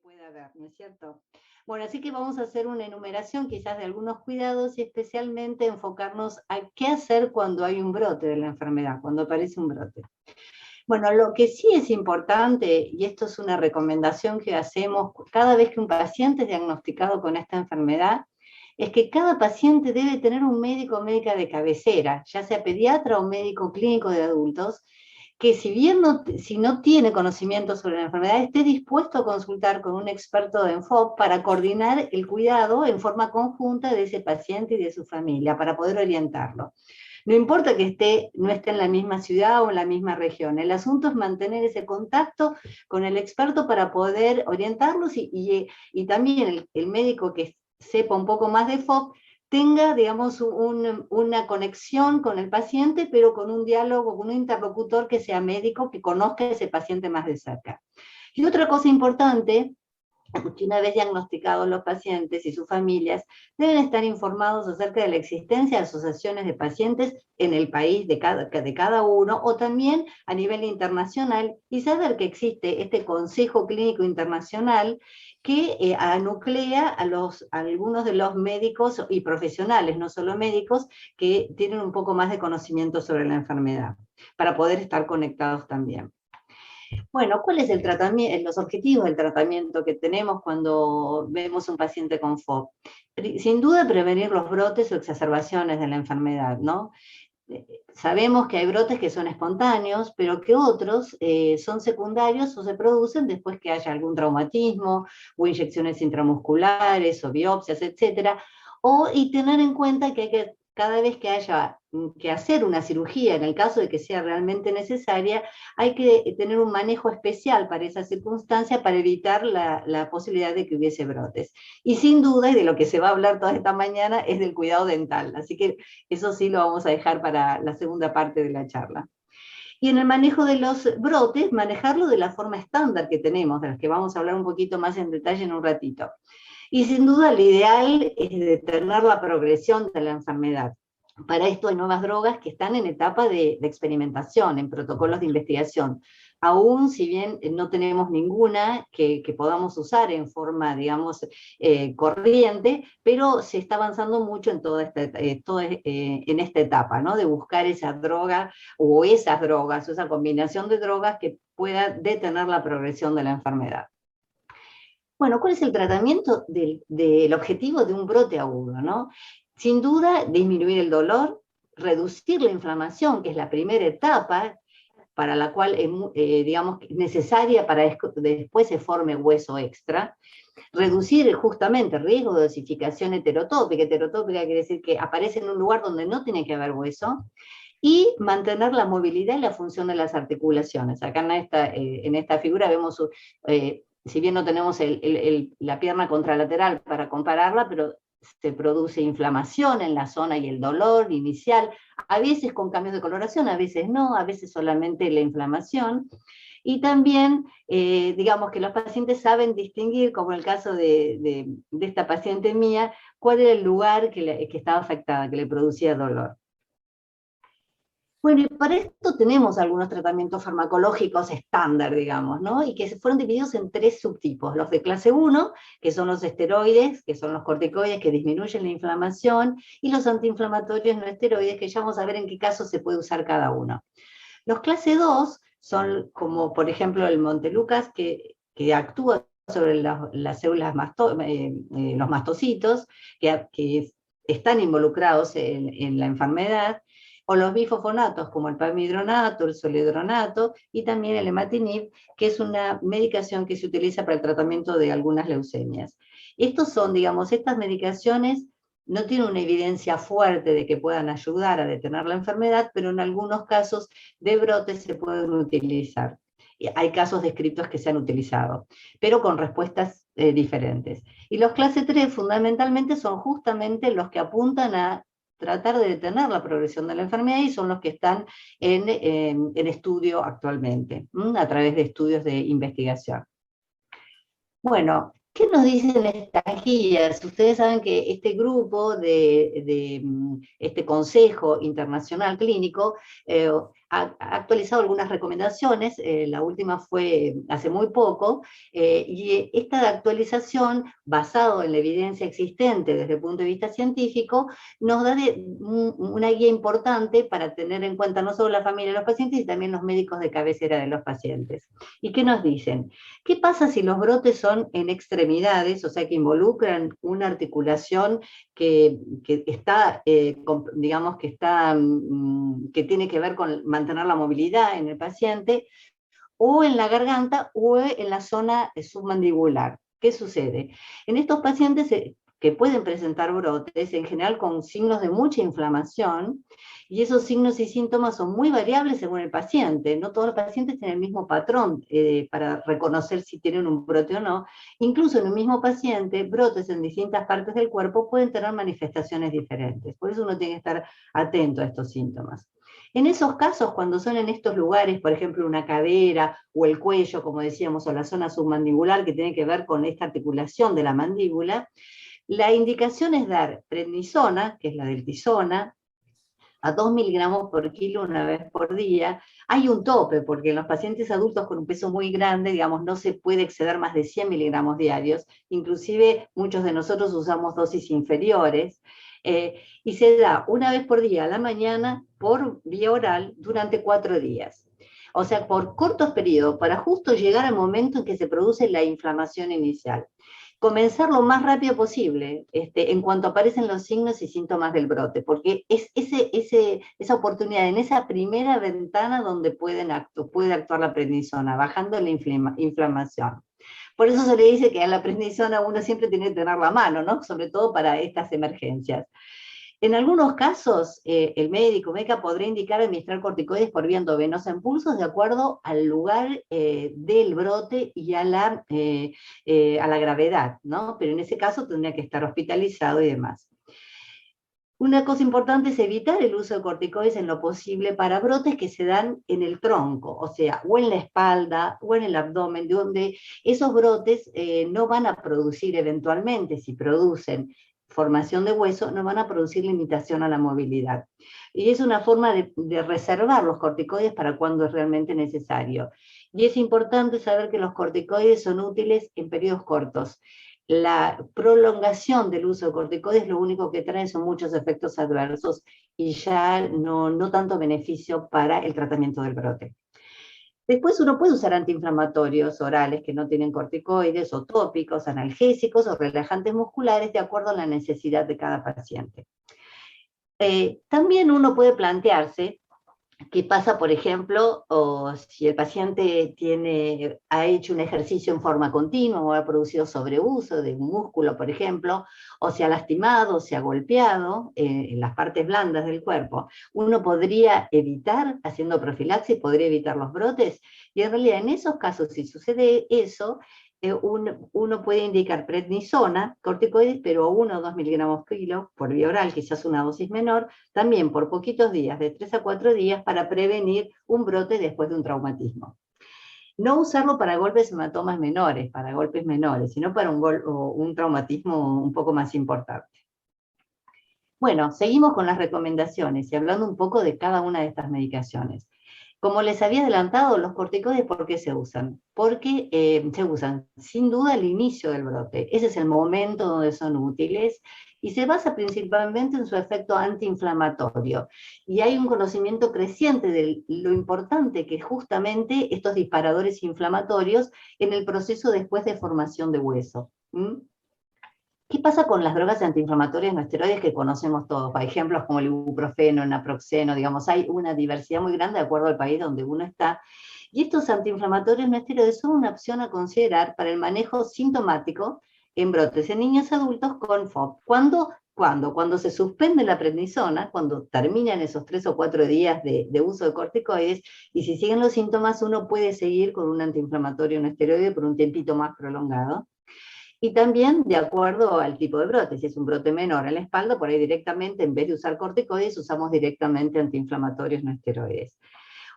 pueda haber, ¿no es cierto? Bueno, así que vamos a hacer una enumeración quizás de algunos cuidados y especialmente enfocarnos a qué hacer cuando hay un brote de la enfermedad, cuando aparece un brote. Bueno, lo que sí es importante, y esto es una recomendación que hacemos cada vez que un paciente es diagnosticado con esta enfermedad, es que cada paciente debe tener un médico o médica de cabecera, ya sea pediatra o médico clínico de adultos, que si bien si no tiene conocimiento sobre la enfermedad, esté dispuesto a consultar con un experto de ENFOP para coordinar el cuidado en forma conjunta de ese paciente y de su familia, para poder orientarlo. No importa que no esté en la misma ciudad o en la misma región, el asunto es mantener ese contacto con el experto para poder orientarlos y también el médico que sepa un poco más de FOP tenga, digamos, una conexión con el paciente, pero con un diálogo, con un interlocutor que sea médico, que conozca a ese paciente más de cerca. Y otra cosa importante, que una vez diagnosticados los pacientes y sus familias, deben estar informados acerca de la existencia de asociaciones de pacientes en el país de cada uno, o también a nivel internacional, y saber que existe este Consejo Clínico Internacional que nuclea a algunos de los médicos y profesionales, no solo médicos, que tienen un poco más de conocimiento sobre la enfermedad, para poder estar conectados también. Bueno, ¿cuáles son los objetivos del tratamiento que tenemos cuando vemos un paciente con FOP? Sin duda, prevenir los brotes o exacerbaciones de la enfermedad, ¿no? Sabemos que hay brotes que son espontáneos, pero que otros son secundarios o se producen después que haya algún traumatismo o inyecciones intramusculares o biopsias, etcétera. Y tener en cuenta que cada vez que haya que hacer una cirugía, en el caso de que sea realmente necesaria, hay que tener un manejo especial para esa circunstancia para evitar la posibilidad de que hubiese brotes. Y sin duda, y de lo que se va a hablar toda esta mañana, es del cuidado dental. Así que eso sí lo vamos a dejar para la segunda parte de la charla. Y en el manejo de los brotes, manejarlo de la forma estándar que tenemos, de las que vamos a hablar un poquito más en detalle en un ratito. Y sin duda, lo ideal es detener la progresión de la enfermedad. Para esto hay nuevas drogas que están en etapa de experimentación, en protocolos de investigación. Aún si bien no tenemos ninguna que podamos usar en forma, digamos, corriente, pero se está avanzando mucho en en esta etapa, ¿no? De buscar esa droga o esas drogas, o esa combinación de drogas que pueda detener la progresión de la enfermedad. Bueno, ¿cuál es el tratamiento del objetivo de un brote agudo, ¿no? Sin duda, disminuir el dolor, reducir la inflamación, que es la primera etapa para la cual es, digamos, necesaria para que después se forme hueso extra, reducir justamente el riesgo de osificación heterotópica. Heterotópica quiere decir que aparece en un lugar donde no tiene que haber hueso, y mantener la movilidad y la función de las articulaciones. Acá en esta figura vemos, si bien no tenemos la pierna contralateral para compararla, pero se produce inflamación en la zona y el dolor inicial, a veces con cambios de coloración, a veces no, a veces solamente la inflamación. Y también, digamos que los pacientes saben distinguir, como en el caso de esta paciente mía, cuál era el lugar que estaba afectada, que le producía dolor. Bueno, y para esto tenemos algunos tratamientos farmacológicos estándar, digamos, ¿no? Y que fueron divididos en 3 subtipos. Los de clase 1, que son los esteroides, que son los corticoides que disminuyen la inflamación, y los antiinflamatorios no esteroides, que ya vamos a ver en qué caso se puede usar cada uno. Los clase 2 son como, por ejemplo, el Montelukast, que actúa sobre las células, los mastocitos, que están involucrados en la enfermedad, o los bifosfonatos como el pamidronato, el zoledronato, y también el imatinib, que es una medicación que se utiliza para el tratamiento de algunas leucemias. Estos son, digamos, estas medicaciones no tienen una evidencia fuerte de que puedan ayudar a detener la enfermedad, pero en algunos casos de brotes se pueden utilizar. Hay casos descritos que se han utilizado, pero con respuestas diferentes. Y los clase 3 fundamentalmente son justamente los que apuntan a tratar de detener la progresión de la enfermedad y son los que están en estudio actualmente, a través de estudios de investigación. Bueno, ¿Qué nos dicen estas guías? Ustedes saben que este grupo este Consejo Internacional Clínico ha actualizado algunas recomendaciones, la última fue hace muy poco, y esta actualización, basado en la evidencia existente desde el punto de vista científico, nos da una guía importante para tener en cuenta no solo la familia de los pacientes, sino también los médicos de cabecera de los pacientes. ¿Y qué nos dicen? ¿Qué pasa si los brotes son en extremidades, o sea, que involucran una articulación que está, digamos, que tiene que ver con mantener la movilidad en el paciente, o en la garganta o en la zona submandibular? ¿Qué sucede? En estos pacientes que pueden presentar brotes, en general con signos de mucha inflamación, y esos signos y síntomas son muy variables según el paciente. No todos los pacientes tienen el mismo patrón para reconocer si tienen un brote o no. Incluso en un mismo paciente, brotes en distintas partes del cuerpo pueden tener manifestaciones diferentes. Por eso uno tiene que estar atento a estos síntomas. En esos casos, cuando son en estos lugares, por ejemplo, una cadera o el cuello, como decíamos, o la zona submandibular, que tiene que ver con esta articulación de la mandíbula, la indicación es dar prednisona, que es la deltisona, a 2 miligramos por kilo una vez por día. Hay un tope, porque en los pacientes adultos con un peso muy grande, digamos, no se puede exceder más de 100 miligramos diarios, inclusive muchos de nosotros usamos dosis inferiores, y se da una vez por día a la mañana por vía oral durante 4 días. O sea, por cortos periodos, para justo llegar al momento en que se produce la inflamación inicial. Comenzar lo más rápido posible, en cuanto aparecen los signos y síntomas del brote, porque es esa oportunidad, en esa primera ventana donde puede actuar la prednisona, bajando la inflamación. Por eso se le dice que a la prednisona uno siempre tiene que tener la mano, ¿no? Sobre todo para estas emergencias. En algunos casos, el médica podrá indicar administrar corticoides por vía endovenosa en pulsos de acuerdo al lugar del brote y a la gravedad, ¿no? Pero en ese caso tendría que estar hospitalizado y demás. Una cosa importante es evitar el uso de corticoides en lo posible para brotes que se dan en el tronco, o sea, o en la espalda o en el abdomen, donde esos brotes no van a producir eventualmente, si producen formación de hueso, no van a producir limitación a la movilidad. Y es una forma de reservar los corticoides para cuando es realmente necesario. Y es importante saber que los corticoides son útiles en periodos cortos. La prolongación del uso de corticoides lo único que trae son muchos efectos adversos y ya no tanto beneficio para el tratamiento del brote. Después uno puede usar antiinflamatorios orales que no tienen corticoides, o tópicos, analgésicos o relajantes musculares de acuerdo a la necesidad de cada paciente. También uno puede plantearse qué pasa, por ejemplo, o si el paciente ha hecho un ejercicio en forma continua o ha producido sobreuso de un músculo, por ejemplo, o se ha lastimado, o se ha golpeado en las partes blandas del cuerpo. Uno podría evitar, haciendo profilaxis, podría evitar los brotes, y en realidad en esos casos, si sucede eso, uno puede indicar prednisona, corticoides, pero a 1 o 2 miligramos kilo por vía oral, quizás una dosis menor, también por poquitos días, de 3 a 4 días, para prevenir un brote después de un traumatismo. No usarlo para golpes y hematomas menores, para golpes menores, sino para un traumatismo un poco más importante. Bueno, seguimos con las recomendaciones y hablando un poco de cada una de estas medicaciones. Como les había adelantado, los corticoides, ¿por qué se usan? Porque se usan, sin duda, al inicio del brote. Ese es el momento donde son útiles y se basa principalmente en su efecto antiinflamatorio. Y hay un conocimiento creciente de lo importante que es justamente estos disparadores inflamatorios en el proceso después de formación de hueso. ¿Qué pasa con las drogas antiinflamatorias no esteroides que conocemos todos? Por ejemplo, como el ibuprofeno, el naproxeno, digamos, hay una diversidad muy grande de acuerdo al país donde uno está. Y estos antiinflamatorios no esteroides son una opción a considerar para el manejo sintomático en brotes en niños adultos con FOP. Cuando se suspende la prednisona, cuando terminan esos 3 o 4 días de uso de corticoides, y si siguen los síntomas, uno puede seguir con un antiinflamatorio no esteroide por un tiempito más prolongado. Y también de acuerdo al tipo de brote, si es un brote menor en la espalda, por ahí directamente, en vez de usar corticoides, usamos directamente antiinflamatorios no esteroides.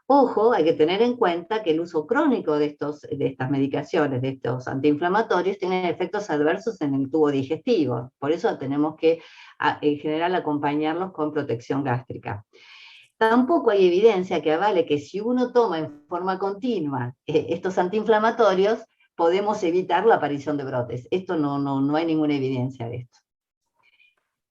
Ojo, hay que tener en cuenta que el uso crónico de estas medicaciones, de estos antiinflamatorios, tiene efectos adversos en el tubo digestivo. Por eso tenemos que, en general, acompañarlos con protección gástrica. Tampoco hay evidencia que avale que si uno toma en forma continua estos antiinflamatorios, podemos evitar la aparición de brotes. Esto no hay ninguna evidencia de esto.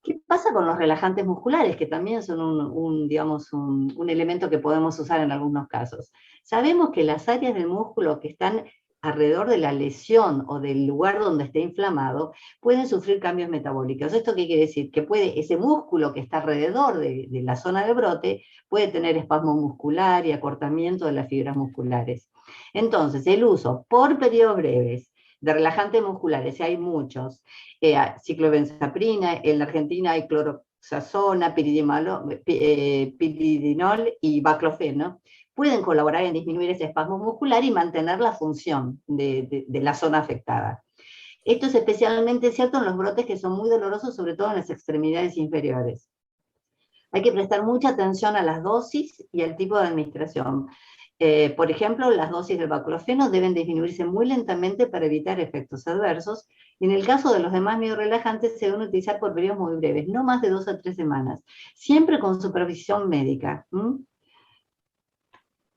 ¿Qué pasa con los relajantes musculares? Que también son digamos, un elemento que podemos usar en algunos casos. Sabemos que las áreas del músculo que están alrededor de la lesión o del lugar donde esté inflamado pueden sufrir cambios metabólicos. ¿Esto qué quiere decir? Que ese músculo que está alrededor de la zona de brote puede tener espasmo muscular y acortamiento de las fibras musculares. Entonces, el uso por periodos breves de relajantes musculares, y hay muchos, ciclobenzaprina, en la Argentina hay cloroxazona, piridinol y baclofeno, pueden colaborar en disminuir ese espasmo muscular y mantener la función de la zona afectada. Esto es especialmente cierto en los brotes que son muy dolorosos, sobre todo en las extremidades inferiores. Hay que prestar mucha atención a las dosis y al tipo de administración. Por ejemplo, las dosis del baclofeno deben disminuirse muy lentamente para evitar efectos adversos, y en el caso de los demás miorelajantes se deben utilizar por periodos muy breves, no más de 2 a 3 semanas, siempre con supervisión médica.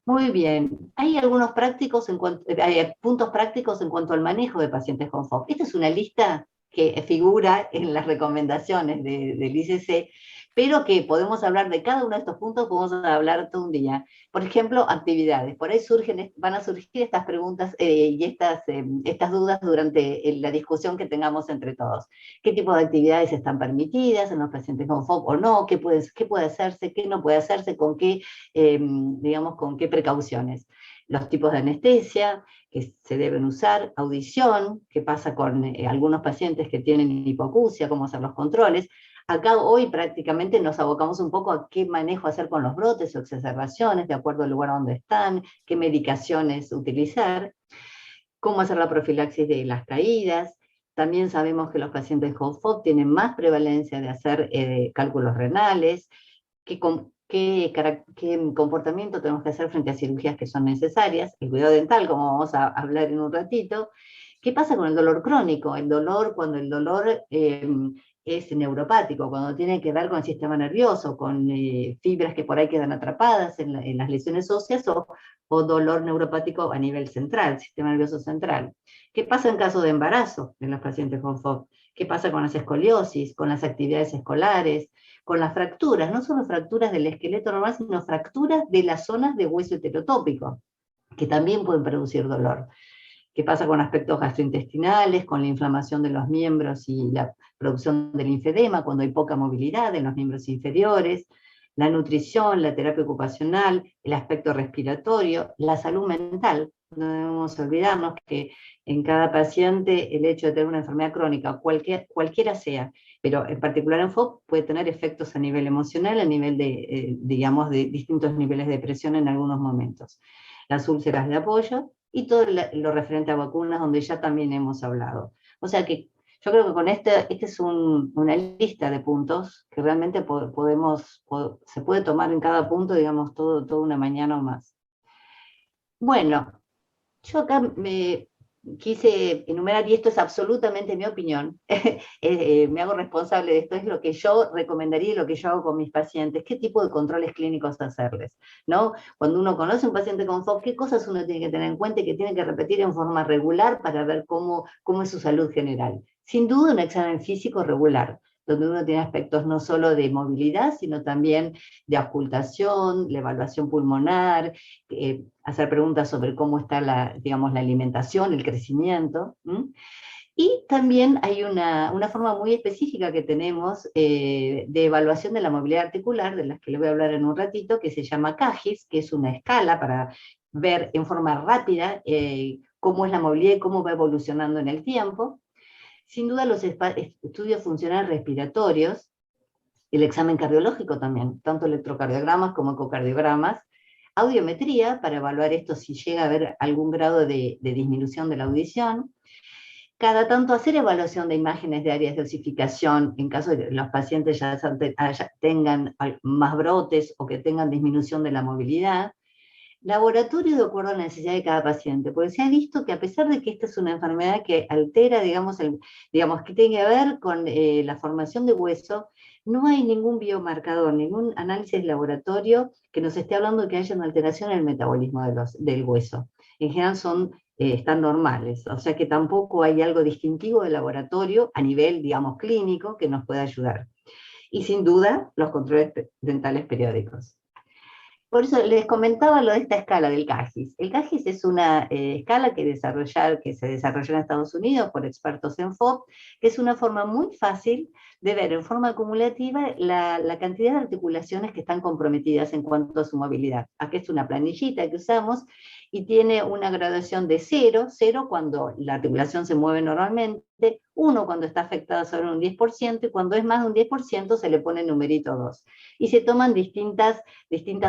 Muy bien, hay algunos puntos prácticos en cuanto al manejo de pacientes con FOB. Esta es una lista que figura en las recomendaciones del ICC, pero que podemos hablar de cada uno de estos puntos, podemos hablar todo un día. Por ejemplo, actividades. Por ahí van a surgir estas preguntas y estas dudas durante la discusión que tengamos entre todos. ¿Qué tipo de actividades están permitidas en los pacientes con FOB o no? ¿Qué puede hacerse? ¿Qué no puede hacerse? ¿Con qué, digamos, con qué precauciones? Los tipos de anestesia que se deben usar, audición, qué pasa con algunos pacientes que tienen hipoacusia, cómo hacer los controles. Acá hoy prácticamente nos abocamos un poco a qué manejo hacer con los brotes o exacerbaciones, de acuerdo al lugar donde están, qué medicaciones utilizar, cómo hacer la profilaxis de las caídas. También sabemos que los pacientes con FOB tienen más prevalencia de hacer cálculos renales, qué comportamiento tenemos que hacer frente a cirugías que son necesarias, el cuidado dental, como vamos a hablar en un ratito. ¿Qué pasa con el dolor crónico? El dolor, cuando el dolor es neuropático, cuando tiene que ver con el sistema nervioso, con fibras que por ahí quedan atrapadas en las lesiones óseas, o dolor neuropático a nivel central, sistema nervioso central. ¿Qué pasa en caso de embarazo en los pacientes con FOB? ¿Qué pasa con las escoliosis, con las actividades escolares, con las fracturas? No solo fracturas del esqueleto normal, sino fracturas de las zonas de hueso heterotópico, que también pueden producir dolor. ¿Qué pasa con aspectos gastrointestinales, con la inflamación de los miembros y la producción del linfedema, cuando hay poca movilidad en los miembros inferiores? La nutrición, la terapia ocupacional, el aspecto respiratorio, la salud mental. No debemos olvidarnos que en cada paciente el hecho de tener una enfermedad crónica, cualquiera sea, pero en particular en FOB, puede tener efectos a nivel emocional, a nivel digamos, de distintos niveles de presión en algunos momentos. Las úlceras de apoyo y todo lo referente a vacunas, donde ya también hemos hablado. O sea que yo creo que con este es una lista de puntos que realmente se puede tomar en cada punto, digamos, toda una mañana o más. Bueno, yo acá me quise enumerar, y esto es absolutamente mi opinión, me hago responsable de esto, es lo que yo recomendaría y lo que yo hago con mis pacientes, qué tipo de controles clínicos hacerles, ¿no? Cuando uno conoce a un paciente con FOB, qué cosas uno tiene que tener en cuenta y que tiene que repetir en forma regular para ver cómo es su salud general. Sin duda, un examen físico regular, donde uno tiene aspectos no solo de movilidad, sino también de auscultación, la evaluación pulmonar, hacer preguntas sobre cómo está digamos, la alimentación, el crecimiento. Y también hay una forma muy específica que tenemos de evaluación de la movilidad articular, de las que le voy a hablar en un ratito, que se llama CAGIS, que es una escala para ver en forma rápida cómo es la movilidad y cómo va evolucionando en el tiempo. Sin duda los estudios funcionales respiratorios, el examen cardiológico también, tanto electrocardiogramas como ecocardiogramas, audiometría para evaluar esto si llega a haber algún grado de disminución de la audición, cada tanto hacer evaluación de imágenes de áreas de osificación en caso de que los pacientes ya tengan más brotes o que tengan disminución de la movilidad, Laboratorio de acuerdo a la necesidad de cada paciente, porque se ha visto que a pesar de que esta es una enfermedad que altera, digamos, digamos que tiene que ver con la formación de hueso, no hay ningún biomarcador, ningún análisis de laboratorio que nos esté hablando de que haya una alteración en el metabolismo del hueso. En general están normales, o sea que tampoco hay algo distintivo del laboratorio a nivel, digamos, clínico que nos pueda ayudar. Y sin duda, los controles dentales periódicos. Por eso les comentaba lo de esta escala del CAGIS. El CAGIS es una escala que se desarrolló en Estados Unidos por expertos en FOP, que es una forma muy fácil de ver en forma acumulativa la cantidad de articulaciones que están comprometidas en cuanto a su movilidad. Aquí es una planillita que usamos y tiene una graduación de 0 cuando la articulación se mueve normalmente, 1 cuando está afectada sobre un 10%, y cuando es más de un 10% se le pone el numerito 2. Y se toman distintas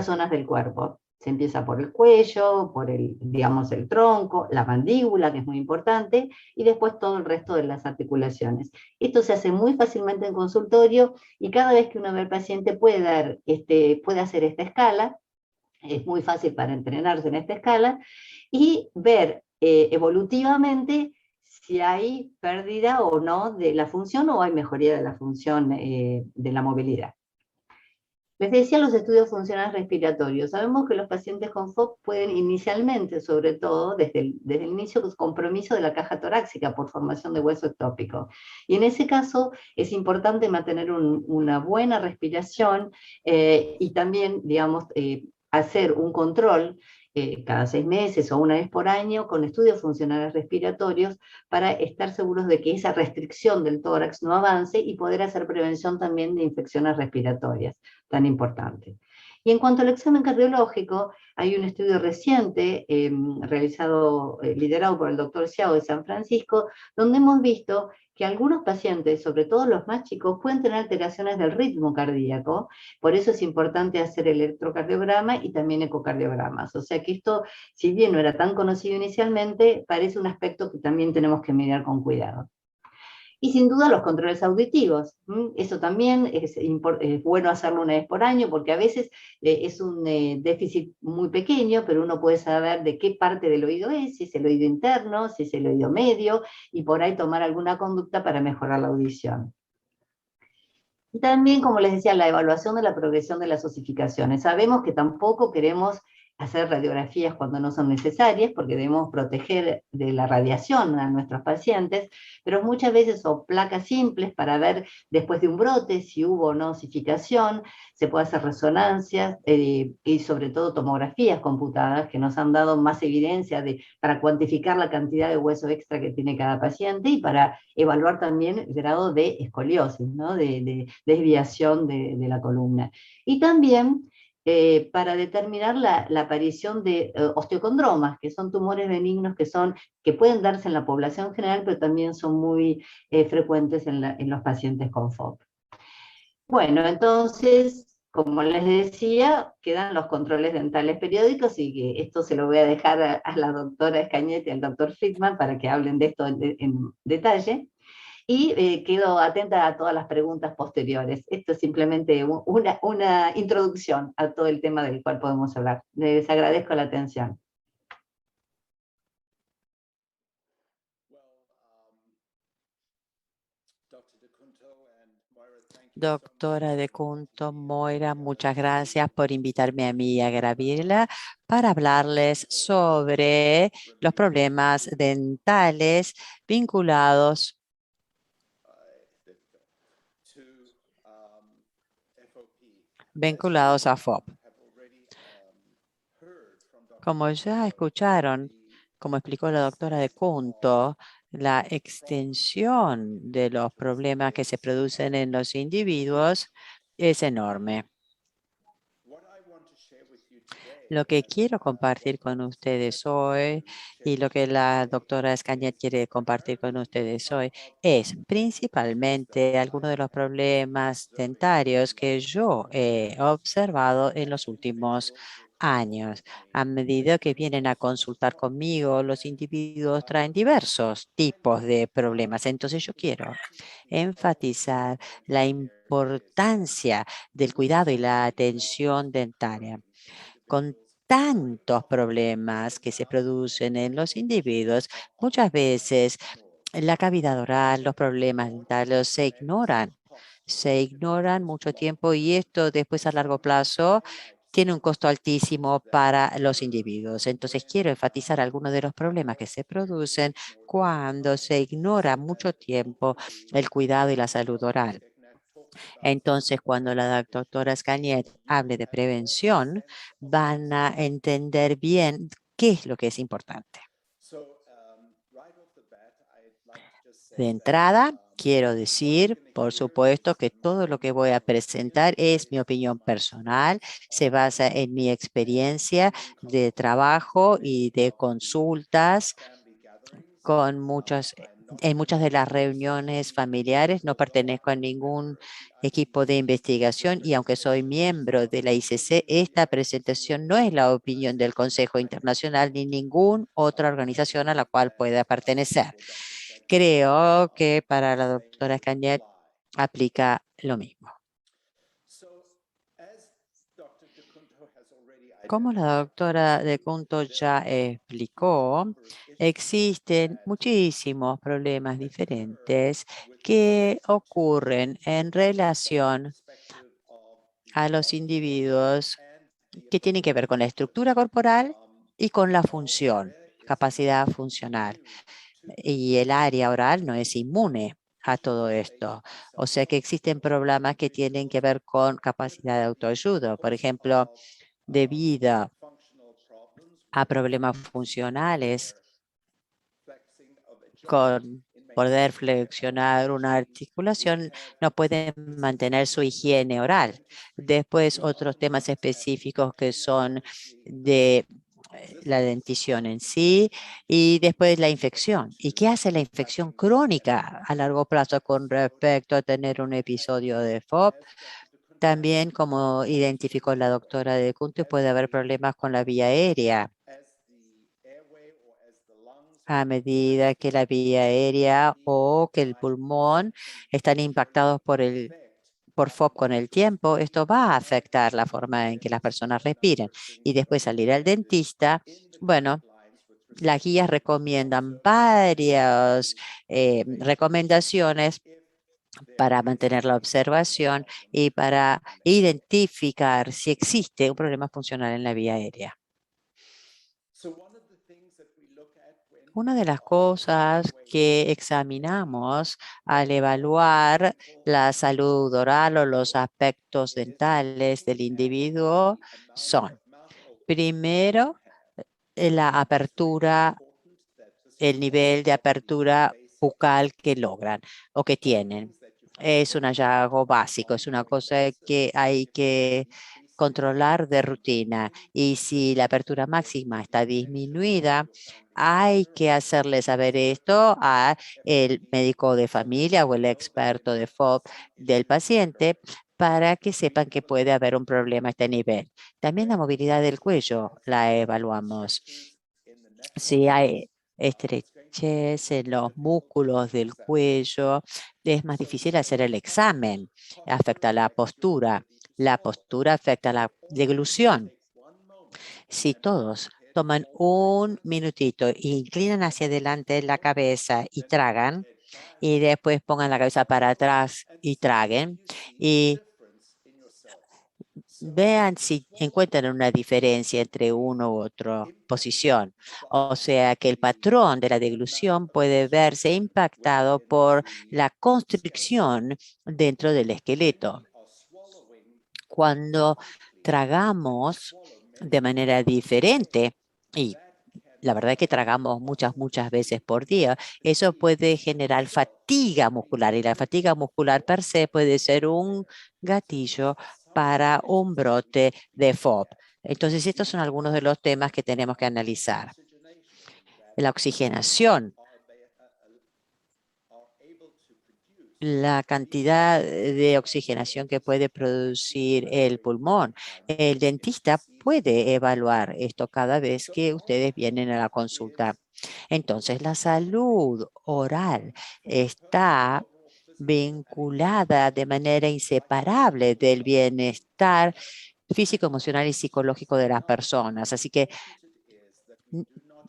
zonas del cuerpo. Se empieza por el cuello, por digamos, el tronco, la mandíbula, que es muy importante, y después todo el resto de las articulaciones. Esto se hace muy fácilmente en consultorio y cada vez que uno ve al paciente puede hacer esta escala. Es muy fácil para entrenarse en esta escala y ver evolutivamente si hay pérdida o no de la función o hay mejoría de la función de la movilidad. Les decía los estudios funcionales respiratorios. Sabemos que los pacientes con FOP pueden inicialmente, sobre todo desde el inicio, compromiso de la caja torácica por formación de hueso ectópico. Y en ese caso es importante mantener una buena respiración y también, digamos, hacer un control cada 6 meses o una vez por año con estudios funcionales respiratorios para estar seguros de que esa restricción del tórax no avance y poder hacer prevención también de infecciones respiratorias, tan importante. Y en cuanto al examen cardiológico, hay un estudio reciente liderado por el doctor Xiao de San Francisco, donde hemos visto que algunos pacientes, sobre todo los más chicos, pueden tener alteraciones del ritmo cardíaco, por eso es importante hacer electrocardiograma y también ecocardiogramas. O sea que esto, si bien no era tan conocido inicialmente, parece un aspecto que también tenemos que mirar con cuidado. Y sin duda los controles auditivos. Eso también es bueno hacerlo una vez por año, porque a veces es un déficit muy pequeño, pero uno puede saber de qué parte del oído es, si es el oído interno, si es el oído medio, y por ahí tomar alguna conducta para mejorar la audición. Y también, como les decía, la evaluación de la progresión de las osificaciones. Sabemos que tampoco queremos hacer radiografías cuando no son necesarias, porque debemos proteger de la radiación a nuestros pacientes, pero muchas veces son placas simples para ver después de un brote si hubo o no osificación, se puede hacer resonancias y sobre todo tomografías computadas que nos han dado más evidencia para cuantificar la cantidad de hueso extra que tiene cada paciente y para evaluar también el grado de escoliosis, ¿no? de desviación de la columna. Y también para determinar la aparición de osteocondromas, que son tumores benignos que pueden darse en la población general, pero también son muy frecuentes en los pacientes con FOP. Bueno, entonces, como les decía, quedan los controles dentales periódicos y que esto se lo voy a dejar a la doctora Escañete y al doctor Friedman para que hablen de esto en detalle. Y quedo atenta a todas las preguntas posteriores. Esto es simplemente una introducción a todo el tema del cual podemos hablar. Les agradezco la atención. Doctora De Cunto, Moira, muchas gracias por invitarme a mí y a Gabriela para hablarles sobre los problemas dentales vinculados a FOP. Como ya escucharon, como explicó la doctora De Cunto, la extensión de los problemas que se producen en los individuos es enorme. Lo que quiero compartir con ustedes hoy y lo que la doctora Escañet quiere compartir con ustedes hoy es principalmente algunos de los problemas dentarios que yo he observado en los últimos años. A medida que vienen a consultar conmigo, los individuos traen diversos tipos de problemas. Entonces yo quiero enfatizar la importancia del cuidado y la atención dentaria. Con tantos problemas que se producen en los individuos, muchas veces la cavidad oral, los problemas dentales se ignoran. Se ignoran mucho tiempo y esto después a largo plazo tiene un costo altísimo para los individuos. Entonces, quiero enfatizar algunos de los problemas que se producen cuando se ignora mucho tiempo el cuidado y la salud oral. Entonces, cuando la doctora Scagnet hable de prevención, van a entender bien qué es lo que es importante. De entrada, quiero decir, por supuesto, que todo lo que voy a presentar es mi opinión personal, se basa en mi experiencia de trabajo y de consultas en muchas de las reuniones familiares. No pertenezco a ningún equipo de investigación y aunque soy miembro de la ICC, esta presentación no es la opinión del Consejo Internacional ni ninguna otra organización a la cual pueda pertenecer. Creo que para la doctora Scagnet aplica lo mismo. Como la doctora de Cunto ya explicó, existen muchísimos problemas diferentes que ocurren en relación a los individuos que tienen que ver con la estructura corporal y con la función, capacidad funcional. Y el área oral no es inmune a todo esto. O sea que existen problemas que tienen que ver con capacidad de autoayuda. Por ejemplo, debido a problemas funcionales con poder flexionar una articulación, no pueden mantener su higiene oral. Después, otros temas específicos que son de la dentición en sí y después la infección. ¿Y qué hace la infección crónica a largo plazo con respecto a tener un episodio de FOP? También, como identificó la doctora de Kunte, puede haber problemas con la vía aérea a medida que la vía aérea o que el pulmón están impactados por FOP con el tiempo. Esto va a afectar la forma en que las personas respiran. Y después salir al dentista, bueno, las guías recomiendan varias recomendaciones para mantener la observación y para identificar si existe un problema funcional en la vía aérea. Una de las cosas que examinamos al evaluar la salud oral o los aspectos dentales del individuo son, primero, la apertura, el nivel de apertura bucal que logran o que tienen. Es un hallazgo básico, es una cosa que hay que controlar de rutina. Y si la apertura máxima está disminuida, hay que hacerle saber esto a el médico de familia o el experto de FOB del paciente para que sepan que puede haber un problema a este nivel. También la movilidad del cuello la evaluamos. Si hay estrechez en los músculos del cuello, es más difícil hacer el examen. Afecta la postura. La postura afecta la deglución. Si todos toman un minutito e inclinan hacia adelante la cabeza y tragan, y después pongan la cabeza para atrás y traguen, y vean si encuentran una diferencia entre una u otra posición. O sea que el patrón de la deglución puede verse impactado por la constricción dentro del esqueleto. Cuando tragamos de manera diferente y la verdad es que tragamos muchas veces por día. Eso puede generar fatiga muscular y la fatiga muscular per se puede ser un gatillo para un brote de FOB. Entonces, estos son algunos de los temas que tenemos que analizar. La oxigenación, la cantidad de oxigenación que puede producir el pulmón. El dentista puede evaluar esto cada vez que ustedes vienen a la consulta. Entonces, la salud oral está vinculada de manera inseparable del bienestar físico, emocional y psicológico de las personas. Así que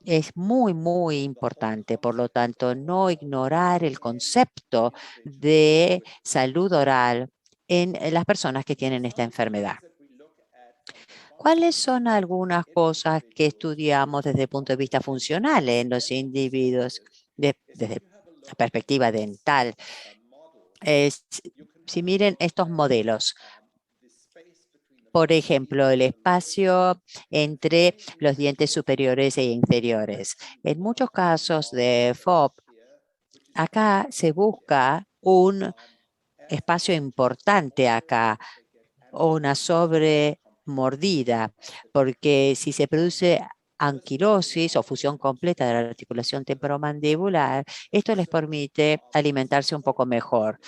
es muy, muy importante. Por lo tanto, no ignorar el concepto de salud oral en las personas que tienen esta enfermedad. ¿Cuáles son algunas cosas que estudiamos desde el punto de vista funcional en los individuos desde la perspectiva dental? Si miren estos modelos, por ejemplo, el espacio entre los dientes superiores e inferiores. En muchos casos de FOP, acá se busca un espacio importante acá, o una sobremordida, porque si se produce anquilosis o fusión completa de la articulación temporomandibular, esto les permite alimentarse un poco mejor.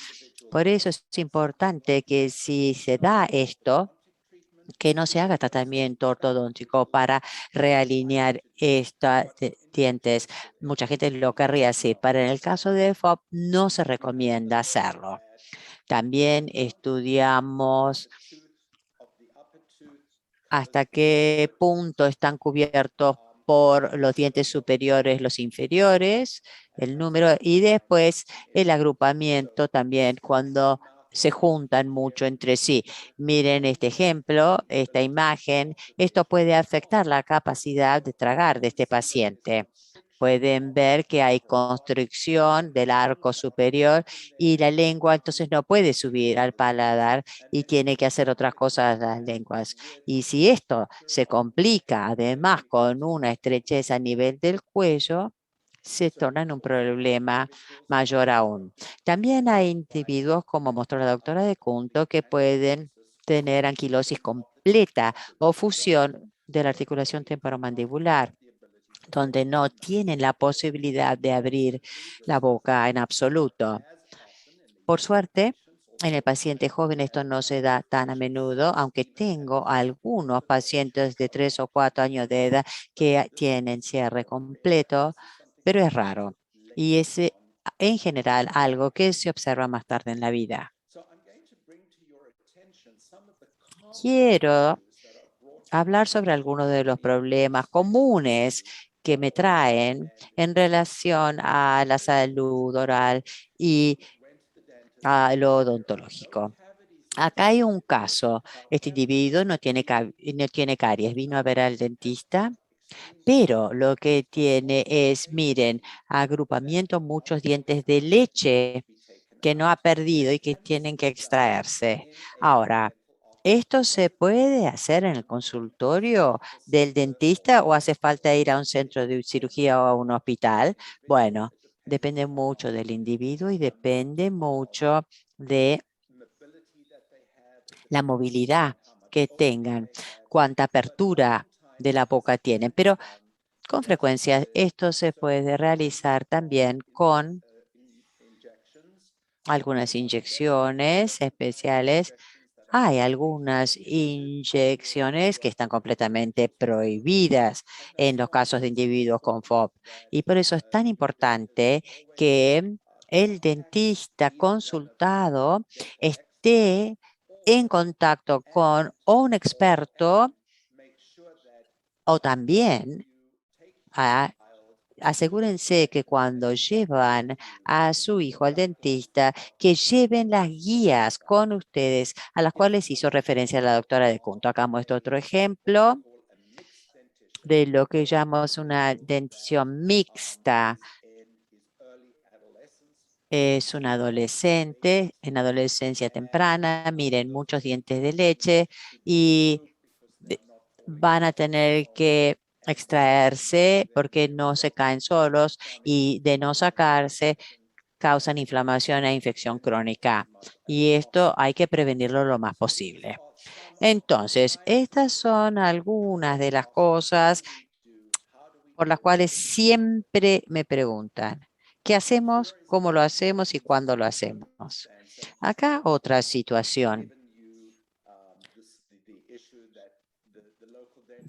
Por eso es importante que si se da esto, que no se haga tratamiento ortodóntico para realinear estos dientes. Mucha gente lo querría así, pero en el caso de FOP no se recomienda hacerlo. También estudiamos hasta qué punto están cubiertos por los dientes superiores, los inferiores, el número, y después el agrupamiento también cuando se juntan mucho entre sí. Miren este ejemplo, esta imagen. Esto puede afectar la capacidad de tragar de este paciente. Pueden ver que hay constricción del arco superior y la lengua entonces no puede subir al paladar y tiene que hacer otras cosas las lenguas. Y si esto se complica además con una estrechez a nivel del cuello, se torna en un problema mayor aún. También hay individuos, como mostró la doctora de Cunto, que pueden tener anquilosis completa o fusión de la articulación temporomandibular, donde no tienen la posibilidad de abrir la boca en absoluto. Por suerte, en el paciente joven esto no se da tan a menudo, aunque tengo algunos pacientes de 3 o 4 años de edad que tienen cierre completo, pero es raro. Y es en general algo que se observa más tarde en la vida. Quiero hablar sobre algunos de los problemas comunes que me traen en relación a la salud oral y a lo odontológico. Acá hay un caso. Este individuo no tiene caries, vino a ver al dentista, pero lo que tiene es, miren, agrupamiento, muchos dientes de leche que no ha perdido y que tienen que extraerse. Ahora, ¿esto se puede hacer en el consultorio del dentista o hace falta ir a un centro de cirugía o a un hospital? Bueno, depende mucho del individuo y depende mucho de la movilidad que tengan, cuánta apertura de la boca tienen. Pero con frecuencia esto se puede realizar también con algunas inyecciones especiales. Hay algunas inyecciones que están completamente prohibidas en los casos de individuos con FOP. Y por eso es tan importante que el dentista consultado esté en contacto con o un experto o también asegúrense que cuando llevan a su hijo al dentista, que lleven las guías con ustedes a las cuales hizo referencia la doctora de Cunto. Acá muestro otro ejemplo de lo que llamamos una dentición mixta. Es un adolescente en adolescencia temprana, miren, muchos dientes de leche y van a tener que extraerse porque no se caen solos y de no sacarse causan inflamación e infección crónica. Y esto hay que prevenirlo lo más posible. Entonces, estas son algunas de las cosas por las cuales siempre me preguntan, ¿qué hacemos, cómo lo hacemos y cuándo lo hacemos? Acá otra situación.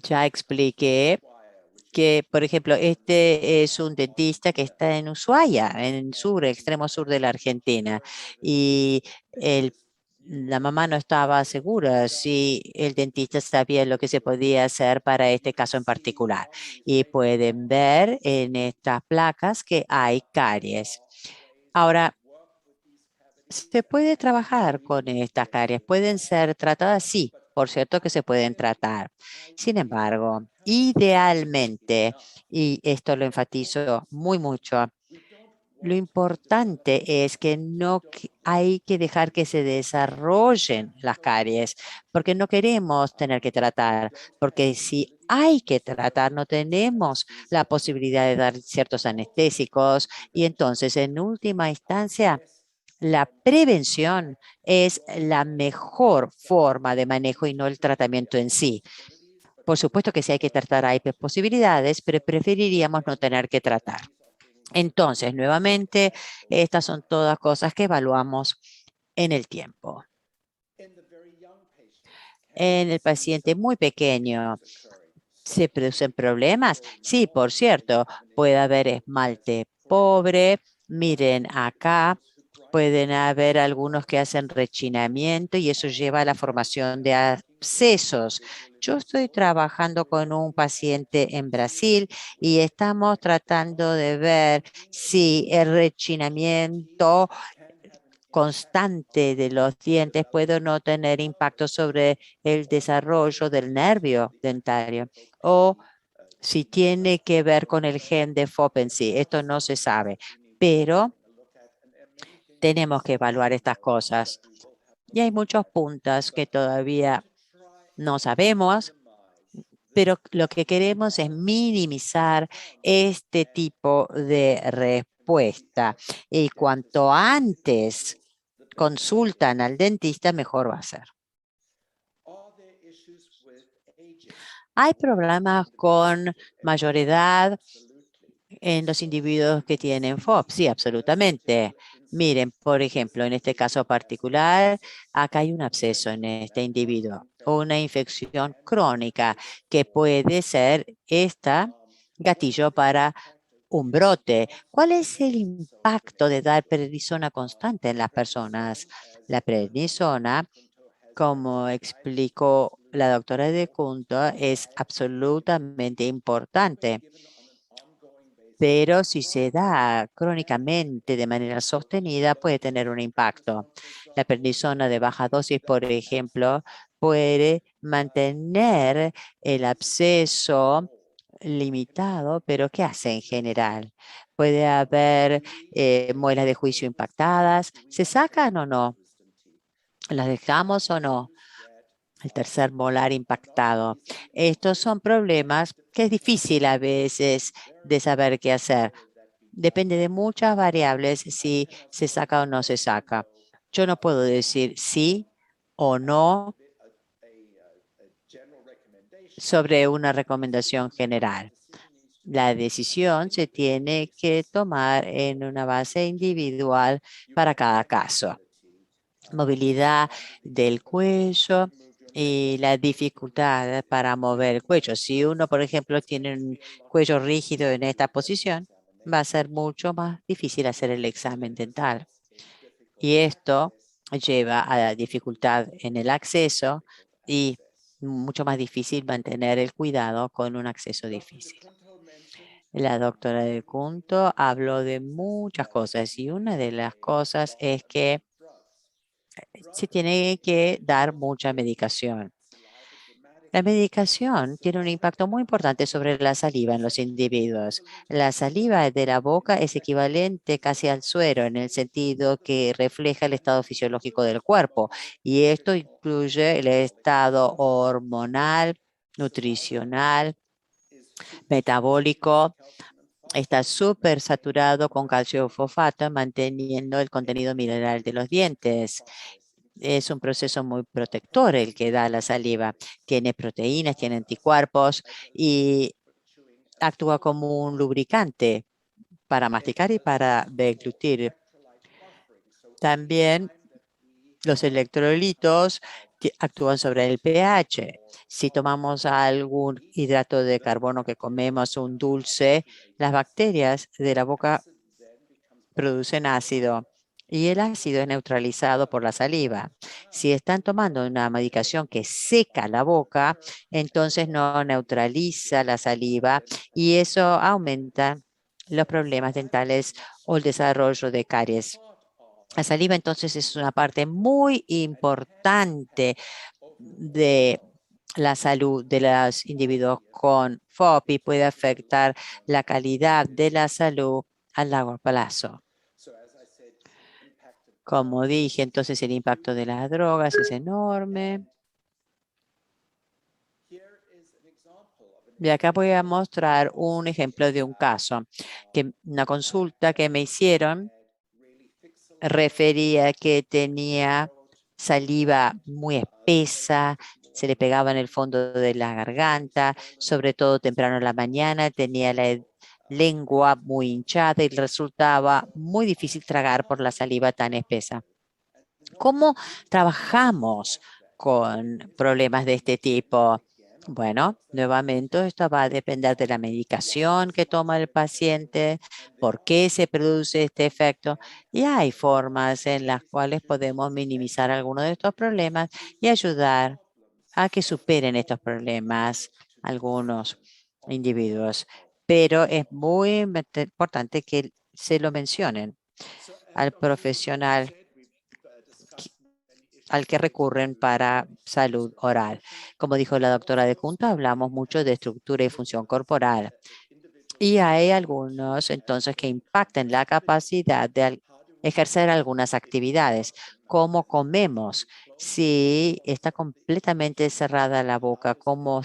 Ya expliqué que, por ejemplo, este es un dentista que está en Ushuaia, en el sur, extremo sur de la Argentina, y el la mamá no estaba segura si el dentista sabía lo que se podía hacer para este caso en particular. Y pueden ver en estas placas que hay caries. Ahora, se puede trabajar con estas caries. ¿Pueden ser tratadas? Sí, por cierto que se pueden tratar. Sin embargo, idealmente, y esto lo enfatizo muy mucho, lo importante es que no hay que dejar que se desarrollen las caries, porque no queremos tener que tratar, porque si hay que tratar, no tenemos la posibilidad de dar ciertos anestésicos y entonces, en última instancia, la prevención es la mejor forma de manejo y no el tratamiento en sí. Por supuesto que si hay que tratar hay posibilidades, pero preferiríamos no tener que tratar. Entonces, nuevamente, estas son todas cosas que evaluamos en el tiempo. En el paciente muy pequeño, ¿se producen problemas? Sí, por cierto, puede haber esmalte pobre. Miren acá, pueden haber algunos que hacen rechinamiento y eso lleva a la formación de abscesos. Yo estoy trabajando con un paciente en Brasil y estamos tratando de ver si el rechinamiento constante de los dientes puede o no tener impacto sobre el desarrollo del nervio dentario o si tiene que ver con el gen de FOP en sí. Esto no se sabe, pero tenemos que evaluar estas cosas. Y hay muchos puntos que todavía no sabemos, pero lo que queremos es minimizar este tipo de respuesta. Y cuanto antes consultan al dentista, mejor va a ser. Hay problemas con mayor edad en los individuos que tienen FOP. Sí, absolutamente. Miren, por ejemplo, en este caso particular, acá hay un absceso en este individuo, una infección crónica que puede ser esta gatillo para un brote. ¿Cuál es el impacto de dar prednisona constante en las personas? La prednisona, como explicó la doctora De Cunto, es absolutamente importante. Pero si se da crónicamente de manera sostenida, puede tener un impacto. La prednisona de baja dosis, por ejemplo, puede mantener el absceso limitado, pero ¿qué hace en general? Puede haber muelas de juicio impactadas. ¿Se sacan o no? ¿Las dejamos o no? El tercer molar impactado. Estos son problemas que es difícil a veces de saber qué hacer. Depende de muchas variables si se saca o no se saca. Yo no puedo decir sí o no sobre una recomendación general. La decisión se tiene que tomar en una base individual para cada caso. Movilidad del cuello y la dificultad para mover el cuello. Si uno, por ejemplo, tiene un cuello rígido en esta posición, va a ser mucho más difícil hacer el examen dental. Y esto lleva a la dificultad en el acceso y mucho más difícil mantener el cuidado con un acceso difícil. La doctora de Cunto habló de muchas cosas y una de las cosas es que se tiene que dar mucha medicación. La medicación tiene un impacto muy importante sobre la saliva en los individuos. La saliva de la boca es equivalente casi al suero en el sentido que refleja el estado fisiológico del cuerpo y esto incluye el estado hormonal, nutricional, metabólico. Está súper saturado con calcio fosfato, manteniendo el contenido mineral de los dientes. Es un proceso muy protector el que da la saliva. Tiene proteínas, tiene anticuerpos y actúa como un lubricante para masticar y para deglutir. También los electrolitos actúan sobre el pH. Si tomamos algún hidrato de carbono que comemos, un dulce, las bacterias de la boca producen ácido y el ácido es neutralizado por la saliva. Si están tomando una medicación que seca la boca, entonces no neutraliza la saliva y eso aumenta los problemas dentales o el desarrollo de caries. La saliva entonces es una parte muy importante de la salud de los individuos con FOP y puede afectar la calidad de la salud a largo plazo. Como dije, entonces el impacto de las drogas es enorme. Y acá voy a mostrar un ejemplo de un caso, que una consulta que me hicieron refería que tenía saliva muy espesa, se le pegaba en el fondo de la garganta, sobre todo temprano en la mañana, tenía la lengua muy hinchada y resultaba muy difícil tragar por la saliva tan espesa. ¿Cómo trabajamos con problemas de este tipo? Bueno, nuevamente esto va a depender de la medicación que toma el paciente, por qué se produce este efecto y hay formas en las cuales podemos minimizar algunos de estos problemas y ayudar a que superen estos problemas algunos individuos. Pero es muy importante que se lo mencionen al profesional al que recurren para salud oral. Como dijo la doctora de Junta, hablamos mucho de estructura y función corporal. Y hay algunos entonces que impactan la capacidad de ejercer algunas actividades, como comemos, si está completamente cerrada la boca, cómo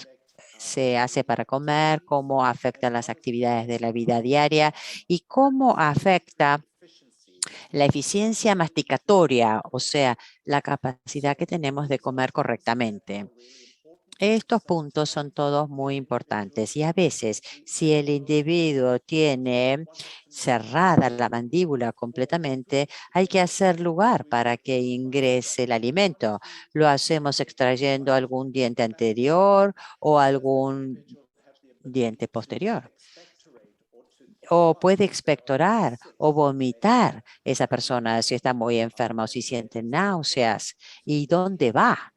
se hace para comer, cómo afecta las actividades de la vida diaria y cómo afecta la eficiencia masticatoria, o sea, la capacidad que tenemos de comer correctamente. Estos puntos son todos muy importantes y a veces si el individuo tiene cerrada la mandíbula completamente, hay que hacer lugar para que ingrese el alimento. Lo hacemos extrayendo algún diente anterior o algún diente posterior. O puede expectorar o vomitar esa persona si está muy enferma o si siente náuseas. ¿Y dónde va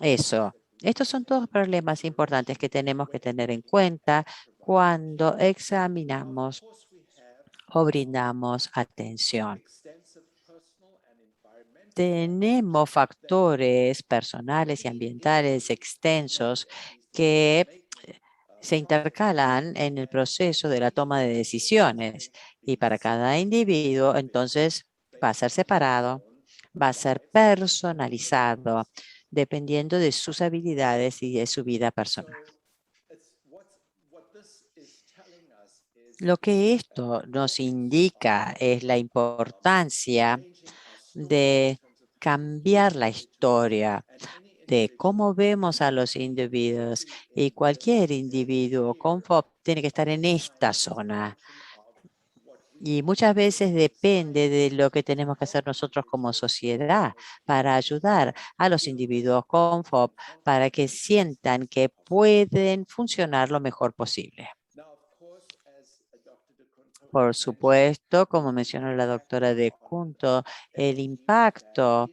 eso? Estos son todos problemas importantes que tenemos que tener en cuenta cuando examinamos o brindamos atención. Tenemos factores personales y ambientales extensos que se intercalan en el proceso de la toma de decisiones y para cada individuo entonces va a ser separado, va a ser personalizado dependiendo de sus habilidades y de su vida personal. Lo que esto nos indica es la importancia de cambiar la historia de cómo vemos a los individuos y cualquier individuo con FOP tiene que estar en esta zona. Y muchas veces depende de lo que tenemos que hacer nosotros como sociedad para ayudar a los individuos con FOP para que sientan que pueden funcionar lo mejor posible. Por supuesto, como mencionó la doctora de Junto, el impacto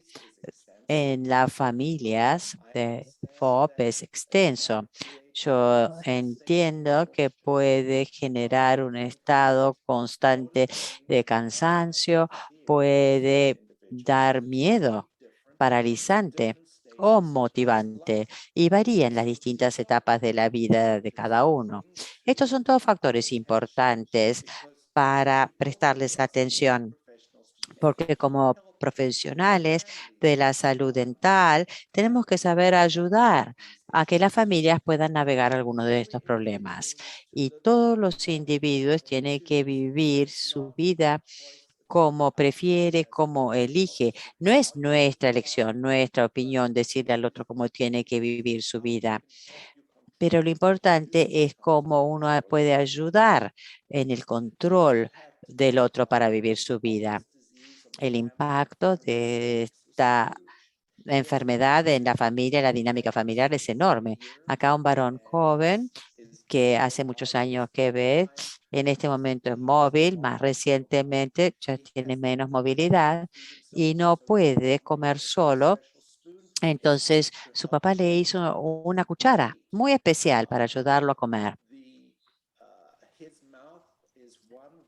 en las familias de FOP es extenso. Yo entiendo que puede generar un estado constante de cansancio, puede dar miedo, paralizante o motivante y varía en las distintas etapas de la vida de cada uno. Estos son todos factores importantes para prestarles atención porque como profesionales de la salud dental tenemos que saber ayudar a que las familias puedan navegar algunos de estos problemas. Y todos los individuos tienen que vivir su vida como prefiere, como elige. No es nuestra elección, nuestra opinión decirle al otro cómo tiene que vivir su vida. Pero lo importante es cómo uno puede ayudar en el control del otro para vivir su vida. El impacto de esta enfermedad en la familia, la dinámica familiar es enorme. Acá un varón joven que hace muchos años que ve, en este momento es móvil, más recientemente ya tiene menos movilidad y no puede comer solo. Entonces su papá le hizo una cuchara muy especial para ayudarlo a comer.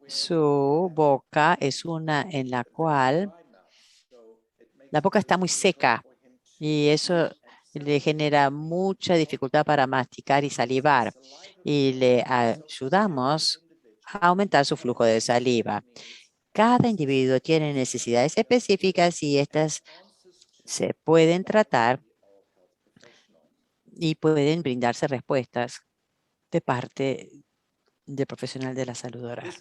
Su boca es una en la cual la boca está muy seca y eso le genera mucha dificultad para masticar y salivar y le ayudamos a aumentar su flujo de saliva. Cada individuo tiene necesidades específicas y estas se pueden tratar y pueden brindarse respuestas de parte del profesional de la salud oral.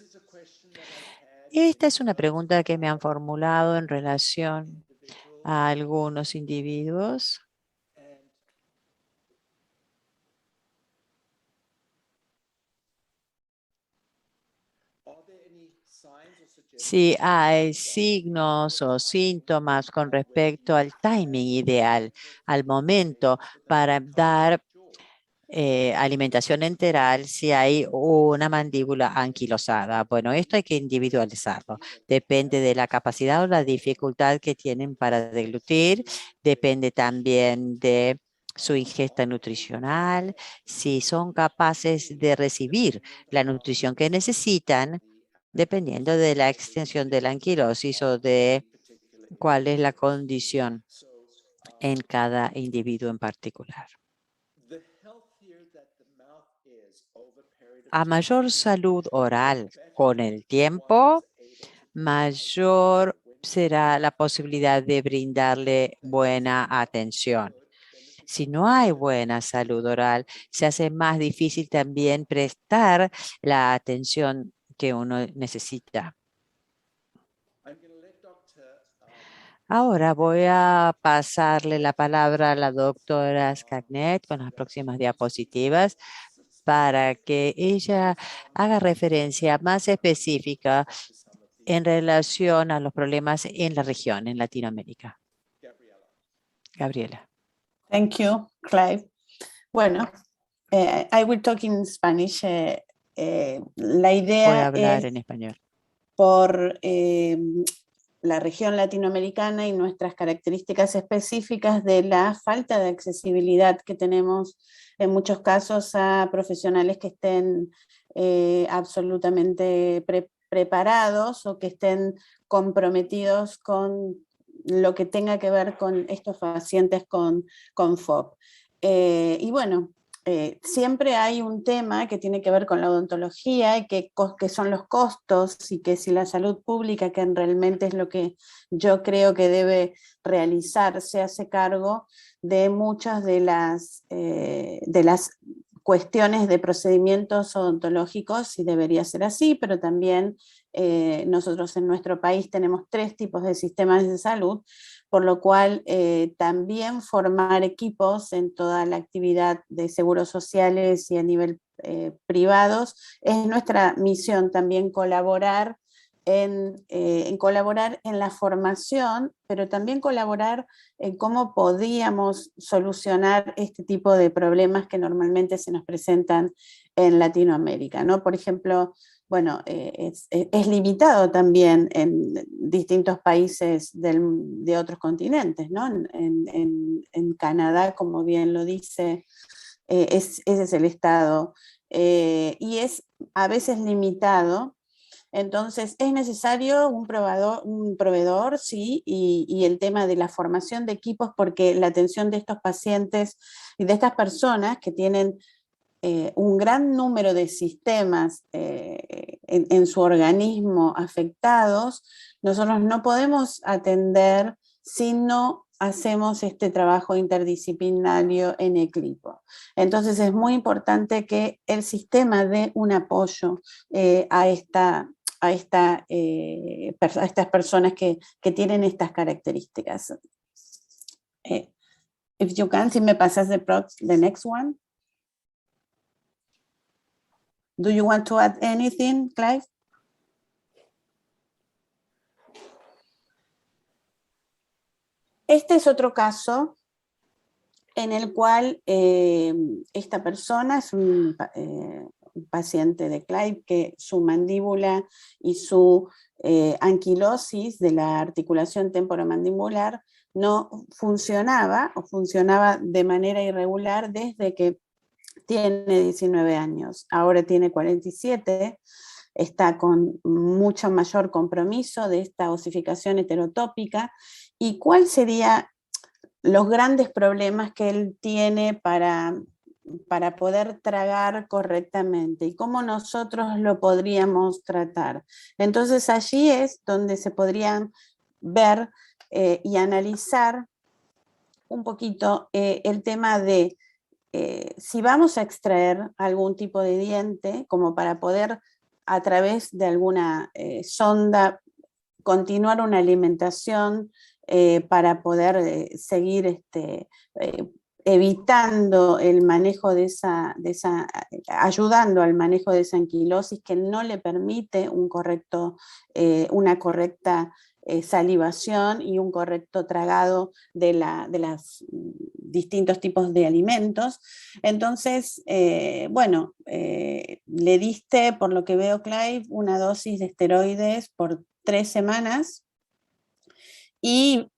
Esta es una pregunta que me han formulado en relación a algunos individuos. Si hay signos o síntomas con respecto al timing ideal, al momento para dar alimentación enteral, si hay una mandíbula anquilosada. Bueno, esto hay que individualizarlo. Depende de la capacidad o la dificultad que tienen para deglutir. Depende también de su ingesta nutricional, si son capaces de recibir la nutrición que necesitan, dependiendo de la extensión de la anquilosis o de cuál es la condición en cada individuo en particular. A mayor salud oral con el tiempo, mayor será la posibilidad de brindarle buena atención. Si no hay buena salud oral, se hace más difícil también prestar la atención que uno necesita. Ahora voy a pasarle la palabra a la doctora Skagnet con las próximas diapositivas para que ella haga referencia más específica en relación a los problemas en la región, en Latinoamérica. Gabriela. Thank you, Clive. Bueno, I will talk in Spanish. La Voy a idea hablar es en español. por la región latinoamericana y nuestras características específicas de la falta de accesibilidad que tenemos en muchos casos a profesionales que estén absolutamente preparados o que estén comprometidos con lo que tenga que ver con estos pacientes con FOP. Y bueno, siempre hay un tema que tiene que ver con la odontología y que son los costos y que si la salud pública, que realmente es lo que yo creo que debe realizar, se hace cargo de muchas de las cuestiones de procedimientos odontológicos, y debería ser así, pero también nosotros en nuestro país tenemos 3 tipos de sistemas de salud, por lo cual también formar equipos en toda la actividad de seguros sociales y a nivel privados, es nuestra misión también colaborar en la formación, pero también colaborar en cómo podíamos solucionar este tipo de problemas que normalmente se nos presentan en Latinoamérica, ¿no? Por ejemplo, bueno, es limitado también en distintos países de otros continentes, ¿no? En Canadá, como bien lo dice, ese es el estado, y es a veces limitado. Entonces, es necesario un proveedor, sí, y el tema de la formación de equipos, porque la atención de estos pacientes y de estas personas que tienen un gran número de sistemas en su organismo afectados, nosotros no podemos atender si no hacemos este trabajo interdisciplinario en equipo. Entonces es muy importante que el sistema dé un apoyo a estas personas que tienen estas características. If you can, si me pasas the next one. Do you want to add anything, Clive? Este es otro caso en el cual esta persona es un paciente de Clive que su mandíbula y su anquilosis de la articulación temporomandibular no funcionaba o funcionaba de manera irregular desde que tiene 19 años. Ahora tiene 47, está con mucho mayor compromiso de esta osificación heterotópica. ¿Y cuál sería los grandes problemas que él tiene para poder tragar correctamente y cómo nosotros lo podríamos tratar? Entonces allí es donde se podrían ver y analizar un poquito el tema de si vamos a extraer algún tipo de diente, como para poder a través de alguna sonda continuar una alimentación para poder seguir evitando el manejo de esa, ayudando al manejo de esa anquilosis que no le permite una correcta salivación y un correcto tragado de los distintos tipos de alimentos. Entonces, bueno, le diste, por lo que veo, Clive, una dosis de esteroides por 3 semanas y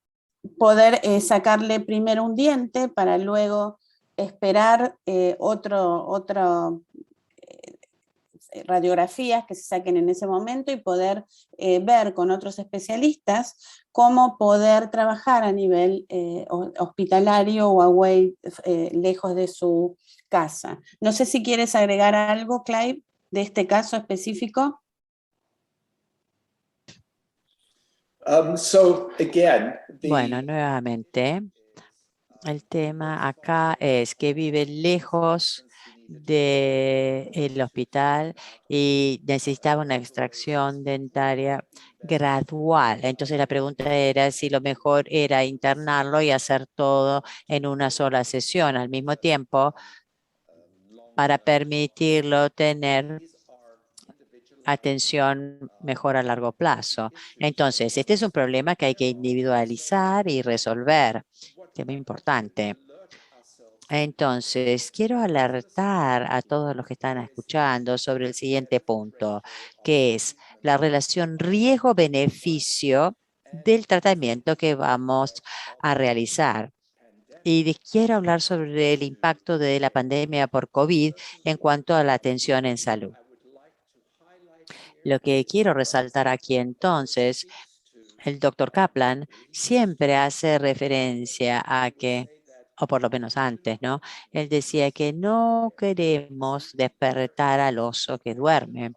poder sacarle primero un diente para luego esperar radiografías que se saquen en ese momento y poder ver con otros especialistas cómo poder trabajar a nivel hospitalario o away, lejos de su casa. No sé si quieres agregar algo, Clive, de este caso específico. Bueno, nuevamente, el tema acá es que vive lejos del hospital y necesitaba una extracción dentaria gradual. Entonces la pregunta era si lo mejor era internarlo y hacer todo en una sola sesión al mismo tiempo para permitirlo tener atención mejor a largo plazo. Entonces, este es un problema que hay que individualizar y resolver, que es muy importante. Entonces, quiero alertar a todos los que están escuchando sobre el siguiente punto, que es la relación riesgo-beneficio del tratamiento que vamos a realizar. Y quiero hablar sobre el impacto de la pandemia por COVID en cuanto a la atención en salud. Lo que quiero resaltar aquí entonces, el doctor Kaplan siempre hace referencia a que, o por lo menos antes, ¿no? Él decía que no queremos despertar al oso que duerme.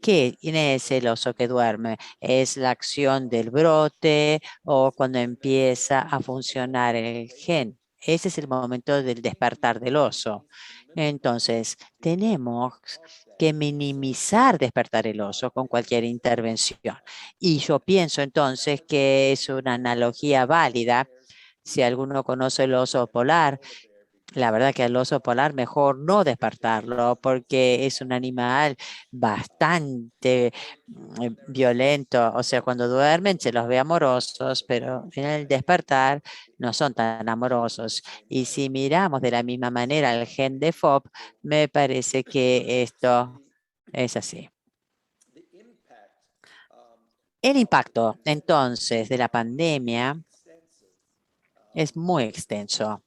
¿Quién es el oso que duerme? ¿Es la acción del brote o cuando empieza a funcionar el gen? Ese es el momento del despertar del oso. Entonces, tenemos que minimizar despertar el oso con cualquier intervención. Y yo pienso entonces que es una analogía válida. Si alguno conoce el oso polar, la verdad que al oso polar mejor no despertarlo porque es un animal bastante violento. O sea, cuando duermen se los ve amorosos, pero en el despertar no son tan amorosos. Y si miramos de la misma manera el gen de FOB, me parece que esto es así. El impacto entonces de la pandemia es muy extenso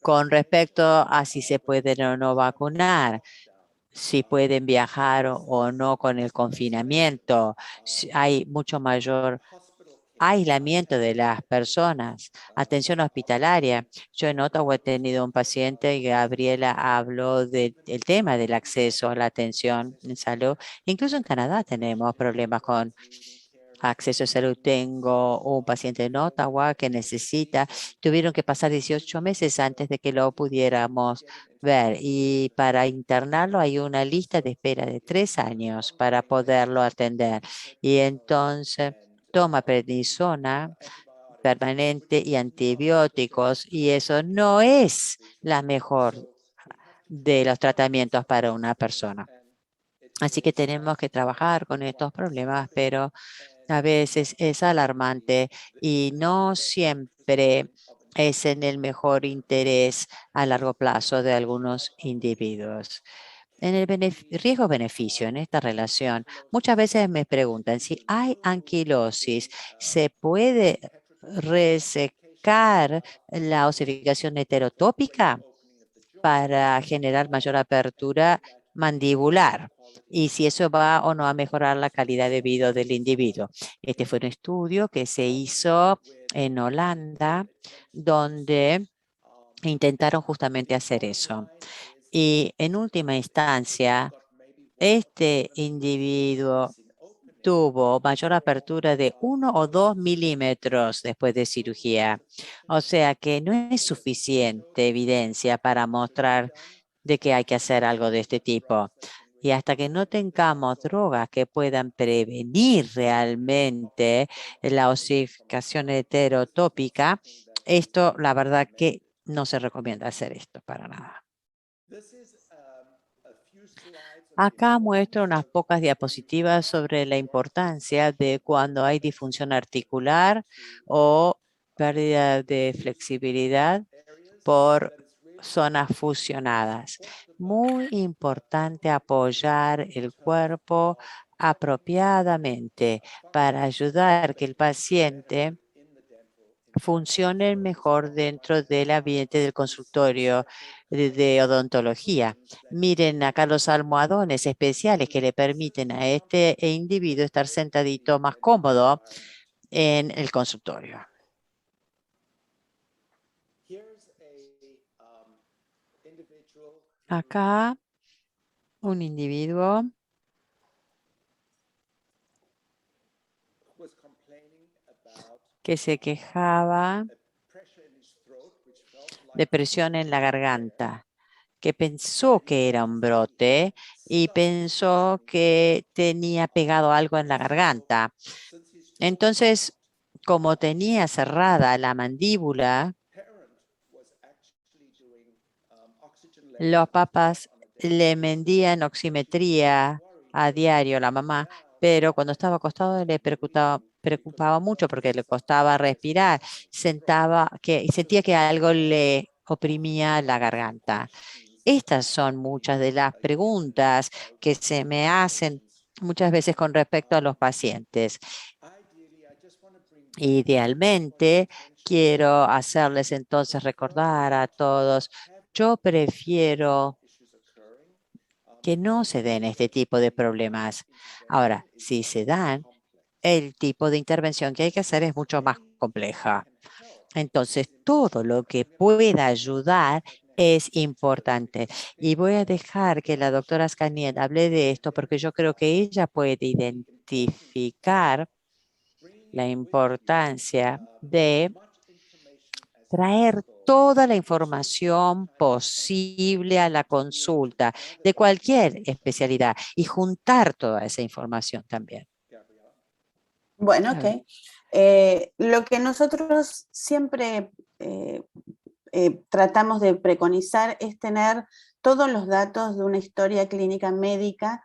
con respecto a si se pueden o no vacunar, si pueden viajar o no con el confinamiento, si hay mucho mayor aislamiento de las personas, atención hospitalaria. Yo en Ottawa he tenido un paciente y Gabriela habló del tema del acceso a la atención en salud. Incluso en Canadá tenemos problemas con acceso a salud. Tengo un paciente en Ottawa que tuvieron que pasar 18 meses antes de que lo pudiéramos ver. Y para internarlo hay una lista de espera de 3 años para poderlo atender. Y entonces toma prednisona permanente y antibióticos y eso no es la mejor de los tratamientos para una persona. Así que tenemos que trabajar con estos problemas, pero a veces es alarmante y no siempre es en el mejor interés a largo plazo de algunos individuos. En el riesgo-beneficio en esta relación, muchas veces me preguntan si hay anquilosis, ¿se puede resecar la osificación heterotópica para generar mayor apertura mandibular? Y si eso va o no a mejorar la calidad de vida del individuo. Este fue un estudio que se hizo en Holanda, donde intentaron justamente hacer eso. Y en última instancia, este individuo tuvo mayor apertura de 1 o 2 milímetros después de cirugía. O sea que no es suficiente evidencia para mostrar de que hay que hacer algo de este tipo. Y hasta que no tengamos drogas que puedan prevenir realmente la osificación heterotópica, esto, la verdad que no se recomienda hacer esto para nada. Acá muestro unas pocas diapositivas sobre la importancia de cuando hay disfunción articular o pérdida de flexibilidad por zonas fusionadas. Muy importante apoyar el cuerpo apropiadamente para ayudar que el paciente funcionen mejor dentro del ambiente del consultorio de odontología. Miren acá los almohadones especiales que le permiten a este individuo estar sentadito más cómodo en el consultorio. Acá un individuo que se quejaba de presión en la garganta, que pensó que era un brote y pensó que tenía pegado algo en la garganta. Entonces, como tenía cerrada la mandíbula, los papás le medían oximetría a diario a la mamá, pero cuando estaba acostado le preocupaba mucho porque le costaba respirar, sentía que algo le oprimía la garganta. Estas son muchas de las preguntas que se me hacen muchas veces con respecto a los pacientes. Idealmente, quiero hacerles entonces recordar a todos, yo prefiero que no se den este tipo de problemas. Ahora, si se dan, el tipo de intervención que hay que hacer es mucho más compleja. Entonces, todo lo que pueda ayudar es importante. Y voy a dejar que la doctora Scaniel hable de esto porque yo creo que ella puede identificar la importancia de traer toda la información posible a la consulta de cualquier especialidad y juntar toda esa información también. Bueno, ok. Lo que nosotros siempre tratamos de preconizar es tener todos los datos de una historia clínica médica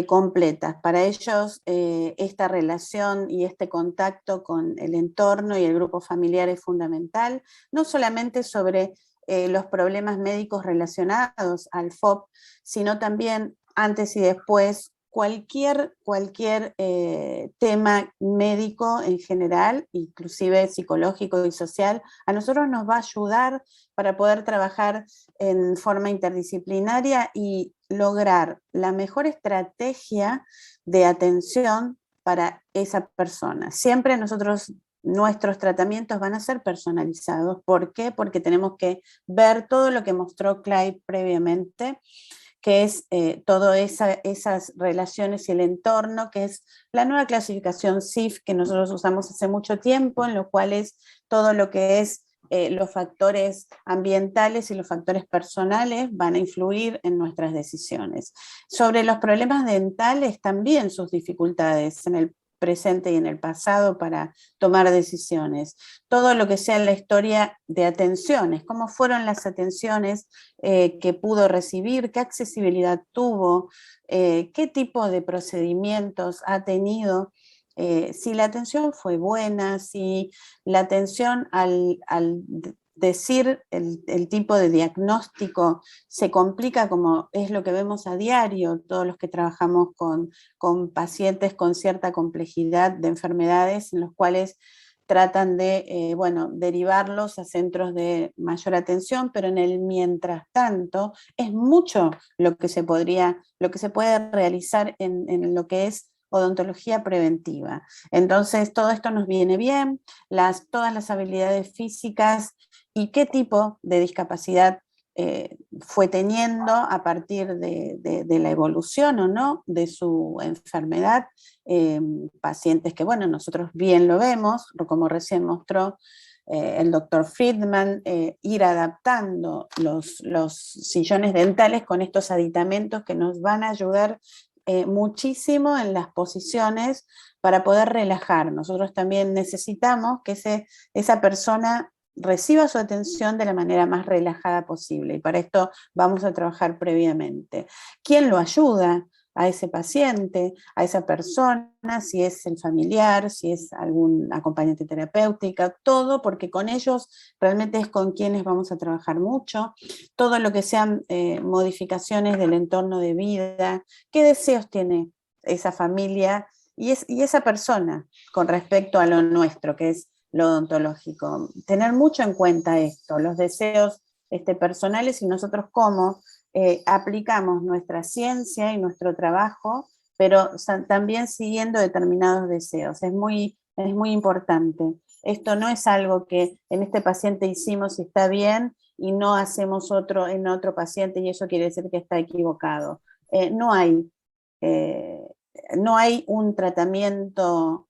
completa. Para ellos, esta relación y este contacto con el entorno y el grupo familiar es fundamental, no solamente sobre los problemas médicos relacionados al FOP, sino también antes y después cualquier tema médico en general, inclusive psicológico y social, a nosotros nos va a ayudar para poder trabajar en forma interdisciplinaria y lograr la mejor estrategia de atención para esa persona. Siempre nuestros tratamientos van a ser personalizados. ¿Por qué? Porque tenemos que ver todo lo que mostró Clive previamente, que es todas esas relaciones y el entorno, que es la nueva clasificación SIF que nosotros usamos hace mucho tiempo, en lo cual es todo lo que es los factores ambientales y los factores personales van a influir en nuestras decisiones. Sobre los problemas dentales, también sus dificultades en el presente y en el pasado para tomar decisiones. Todo lo que sea la historia de atenciones, cómo fueron las atenciones que pudo recibir, qué accesibilidad tuvo, qué tipo de procedimientos ha tenido si la atención fue buena, si la atención al decir el tipo de diagnóstico se complica, como es lo que vemos a diario, todos los que trabajamos con pacientes con cierta complejidad de enfermedades en los cuales tratan de, bueno, derivarlos a centros de mayor atención, pero en el mientras tanto es mucho lo que se puede realizar en lo que es odontología preventiva. Entonces, todo esto nos viene bien, todas las habilidades físicas y qué tipo de discapacidad fue teniendo a partir de la evolución o no de su enfermedad, pacientes que, bueno, nosotros bien lo vemos, como recién mostró el doctor Friedman, ir adaptando los sillones dentales con estos aditamentos que nos van a ayudar muchísimo en las posiciones para poder relajar. Nosotros también necesitamos que esa persona reciba su atención de la manera más relajada posible, y para esto vamos a trabajar previamente. ¿Quién lo ayuda a ese paciente, a esa persona? Si es el familiar, si es algún acompañante terapéutica, todo, porque con ellos realmente es con quienes vamos a trabajar mucho. Todo lo que sean modificaciones del entorno de vida, qué deseos tiene esa familia y esa persona con respecto a lo nuestro, que es lo odontológico. Tener mucho en cuenta esto, los deseos personales, y nosotros cómo aplicamos nuestra ciencia y nuestro trabajo, pero también siguiendo determinados deseos. Es muy importante. Esto no es algo que en este paciente hicimos y está bien, y no hacemos otro en otro paciente y eso quiere decir que está equivocado. No hay un tratamiento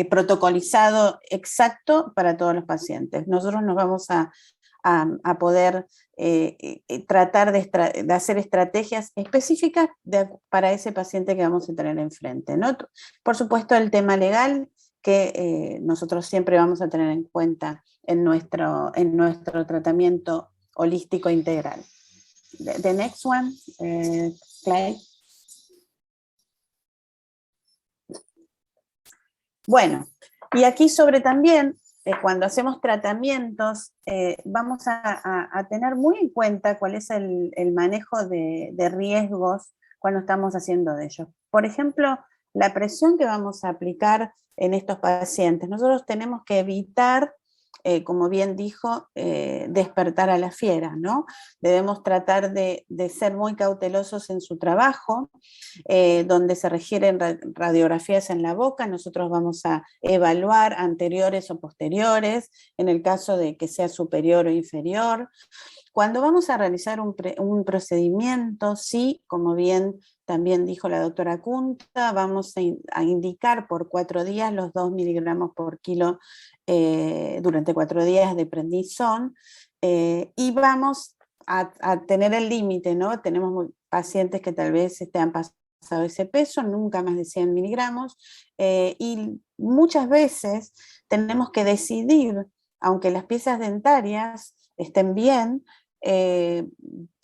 protocolizado exacto para todos los pacientes. Nosotros nos vamos a poder tratar de hacer estrategias específicas para ese paciente que vamos a tener enfrente, ¿no? Por supuesto, el tema legal, que nosotros siempre vamos a tener en cuenta en nuestro tratamiento holístico integral. The next one, Clyde. Bueno, y aquí sobre también, cuando hacemos tratamientos, vamos a tener muy en cuenta cuál es el manejo de riesgos cuando estamos haciendo de ellos. Por ejemplo, la presión que vamos a aplicar en estos pacientes. Nosotros tenemos que evitar, como bien dijo, despertar a la fiera, ¿no? Debemos tratar de ser muy cautelosos en su trabajo, donde se requieren radiografías en la boca. Nosotros vamos a evaluar anteriores o posteriores, en el caso de que sea superior o inferior. Cuando vamos a realizar un procedimiento, sí, como bien también dijo la doctora Cunta, vamos a indicar por 4 días los 2 miligramos por kilo durante 4 días de prednisón, y vamos a tener el límite, ¿no? Tenemos pacientes que tal vez han pasado ese peso, nunca más de 100 miligramos, y muchas veces tenemos que decidir, aunque las piezas dentarias estén bien,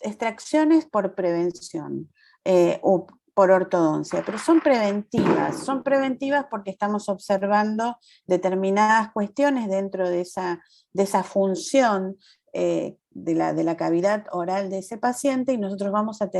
extracciones por prevención o por ortodoncia, pero son preventivas porque estamos observando determinadas cuestiones dentro de esa función de la cavidad oral de ese paciente, y nosotros vamos a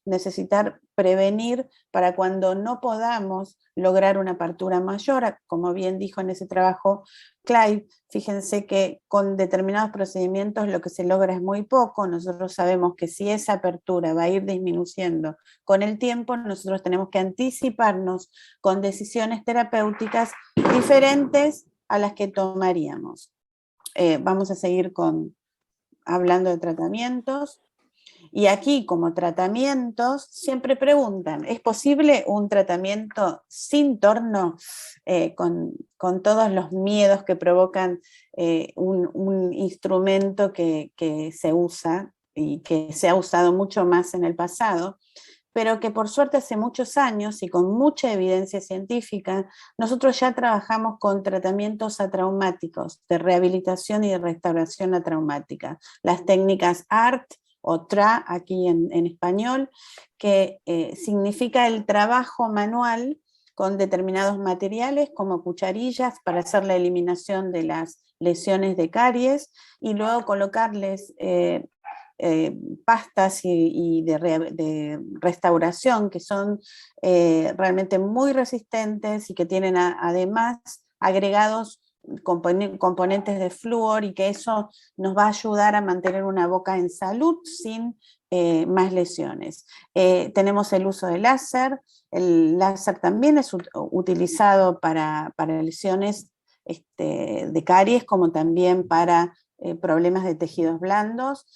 necesitar prevenir para cuando no podamos lograr una apertura mayor, como bien dijo en ese trabajo Clive. Fíjense que con determinados procedimientos lo que se logra es muy poco. Nosotros sabemos que si esa apertura va a ir disminuyendo con el tiempo, nosotros tenemos que anticiparnos con decisiones terapéuticas diferentes a las que tomaríamos. Vamos a seguir hablando de tratamientos. Y aquí, como tratamientos, siempre preguntan, ¿es posible un tratamiento sin torno, con todos los miedos que provocan un instrumento que se usa y que se ha usado mucho más en el pasado, pero que por suerte hace muchos años y con mucha evidencia científica, nosotros ya trabajamos con tratamientos atraumáticos, de rehabilitación y de restauración atraumática, las técnicas ART, o TRA aquí en español, que significa el trabajo manual con determinados materiales como cucharillas para hacer la eliminación de las lesiones de caries y luego colocarles pastas y de restauración que son realmente muy resistentes y que tienen además agregados componentes de flúor, y que eso nos va a ayudar a mantener una boca en salud sin más lesiones. Tenemos el uso de láser. El láser también es utilizado para lesiones de caries, como también para problemas de tejidos blandos.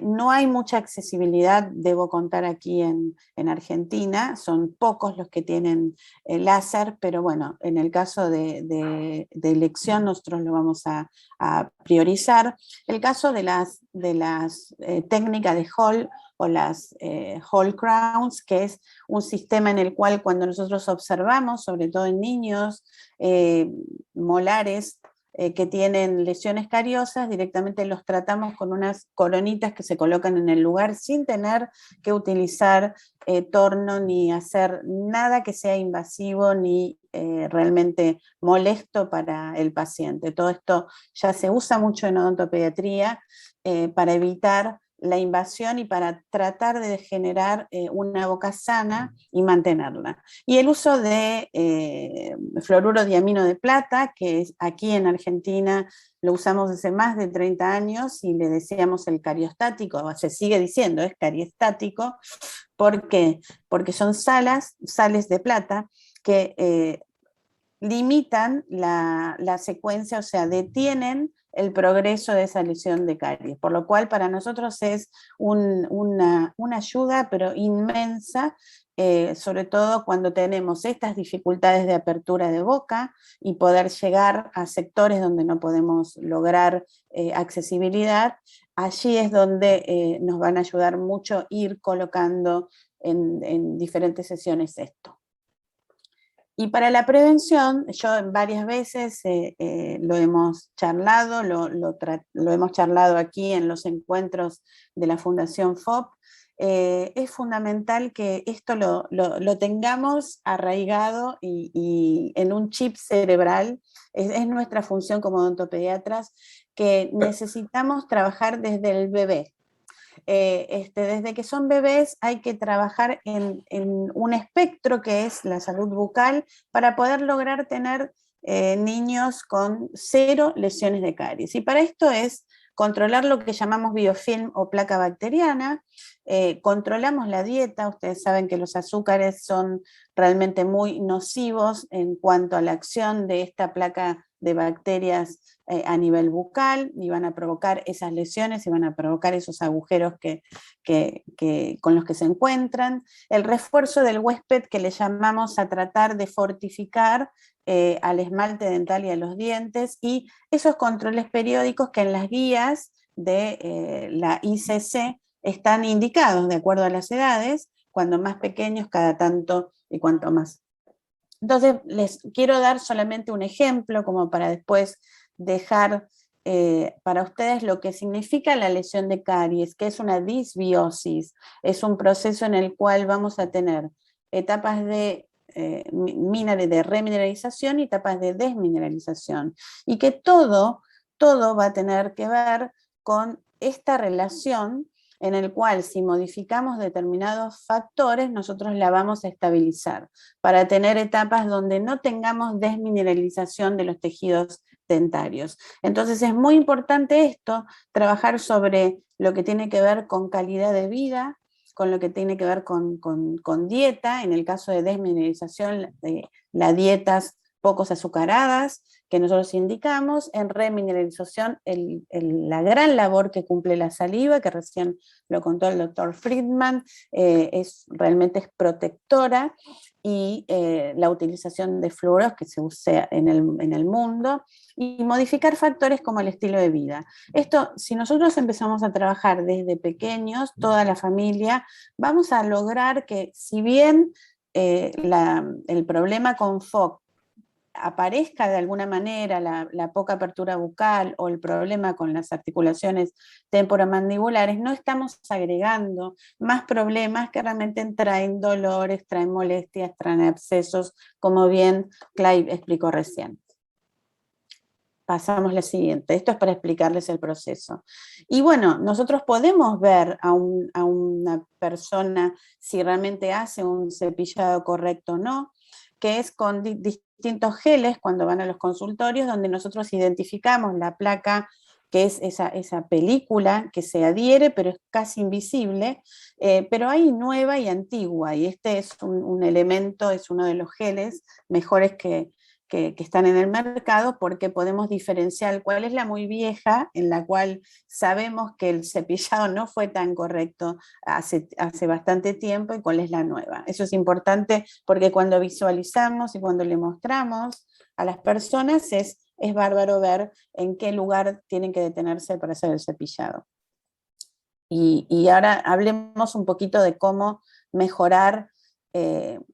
No hay mucha accesibilidad, debo contar, aquí en Argentina. Son pocos los que tienen láser, pero bueno, en el caso de elección nosotros lo vamos a priorizar. El caso de las técnicas de Hall o las Hall Crowns, que es un sistema en el cual, cuando nosotros observamos, sobre todo en niños, molares que tienen lesiones cariosas, directamente los tratamos con unas coronitas que se colocan en el lugar sin tener que utilizar torno ni hacer nada que sea invasivo ni realmente molesto para el paciente. Todo esto ya se usa mucho en odontopediatría para evitar la invasión y para tratar de generar una boca sana y mantenerla. Y el uso de fluoruro diamino de plata, que aquí en Argentina lo usamos desde más de 30 años y le decíamos el cariostático, se sigue diciendo, es cariestático. ¿Por qué? Porque son sales de plata que limitan la secuencia, o sea, detienen el progreso de esa lesión de caries, por lo cual para nosotros es una ayuda pero inmensa, sobre todo cuando tenemos estas dificultades de apertura de boca y poder llegar a sectores donde no podemos lograr accesibilidad. Allí es donde nos van a ayudar mucho ir colocando en diferentes sesiones esto. Y para la prevención, yo varias veces lo hemos charlado, lo hemos charlado aquí en los encuentros de la Fundación FOP. Es fundamental que esto lo tengamos arraigado y en un chip cerebral. Es nuestra función como odontopediatras, que necesitamos trabajar desde el bebé. Desde que son bebés hay que trabajar en un espectro que es la salud bucal para poder lograr tener niños con 0 lesiones de caries. Y para esto es controlar lo que llamamos biofilm o placa bacteriana. Controlamos la dieta. Ustedes saben que los azúcares son realmente muy nocivos en cuanto a la acción de esta placa de bacterias a nivel bucal, y van a provocar esas lesiones y van a provocar esos agujeros con los que se encuentran. El refuerzo del huésped, que le llamamos a tratar de fortificar al esmalte dental y a los dientes, y esos controles periódicos que en las guías de la ICC están indicados de acuerdo a las edades, cuando más pequeños cada tanto y cuanto más. Entonces les quiero dar solamente un ejemplo como para después dejar para ustedes lo que significa la lesión de caries, que es una disbiosis. Es un proceso en el cual vamos a tener etapas de remineralización y etapas de desmineralización, y que todo va a tener que ver con esta relación en el cual, si modificamos determinados factores, nosotros la vamos a estabilizar, para tener etapas donde no tengamos desmineralización de los tejidos dentarios. Entonces es muy importante esto, trabajar sobre lo que tiene que ver con calidad de vida, con lo que tiene que ver con dieta. En el caso de desmineralización, las dietas pocos azucaradas, que nosotros indicamos. En remineralización, la gran labor que cumple la saliva, que recién lo contó el doctor Friedman, realmente es protectora, y la utilización de fluoros que se usa en el mundo, y modificar factores como el estilo de vida. Esto, si nosotros empezamos a trabajar desde pequeños, toda la familia, vamos a lograr que, si bien el problema con FOC aparezca de alguna manera la poca apertura bucal o el problema con las articulaciones temporomandibulares, no estamos agregando más problemas que realmente traen dolores, traen molestias, traen abscesos, como bien Clive explicó recién. Pasamos a la siguiente. Esto es para explicarles el proceso. Y bueno, nosotros podemos ver a una persona si realmente hace un cepillado correcto o no, que es con distintos geles cuando van a los consultorios, donde nosotros identificamos la placa, que es esa película que se adhiere, pero es casi invisible, pero hay nueva y antigua, y este es un elemento, es uno de los geles mejores que están en el mercado, porque podemos diferenciar cuál es la muy vieja, en la cual sabemos que el cepillado no fue tan correcto hace bastante tiempo, y cuál es la nueva. Eso es importante porque cuando visualizamos y cuando le mostramos a las personas es bárbaro ver en qué lugar tienen que detenerse para hacer el cepillado. Y ahora hablemos un poquito de cómo mejorar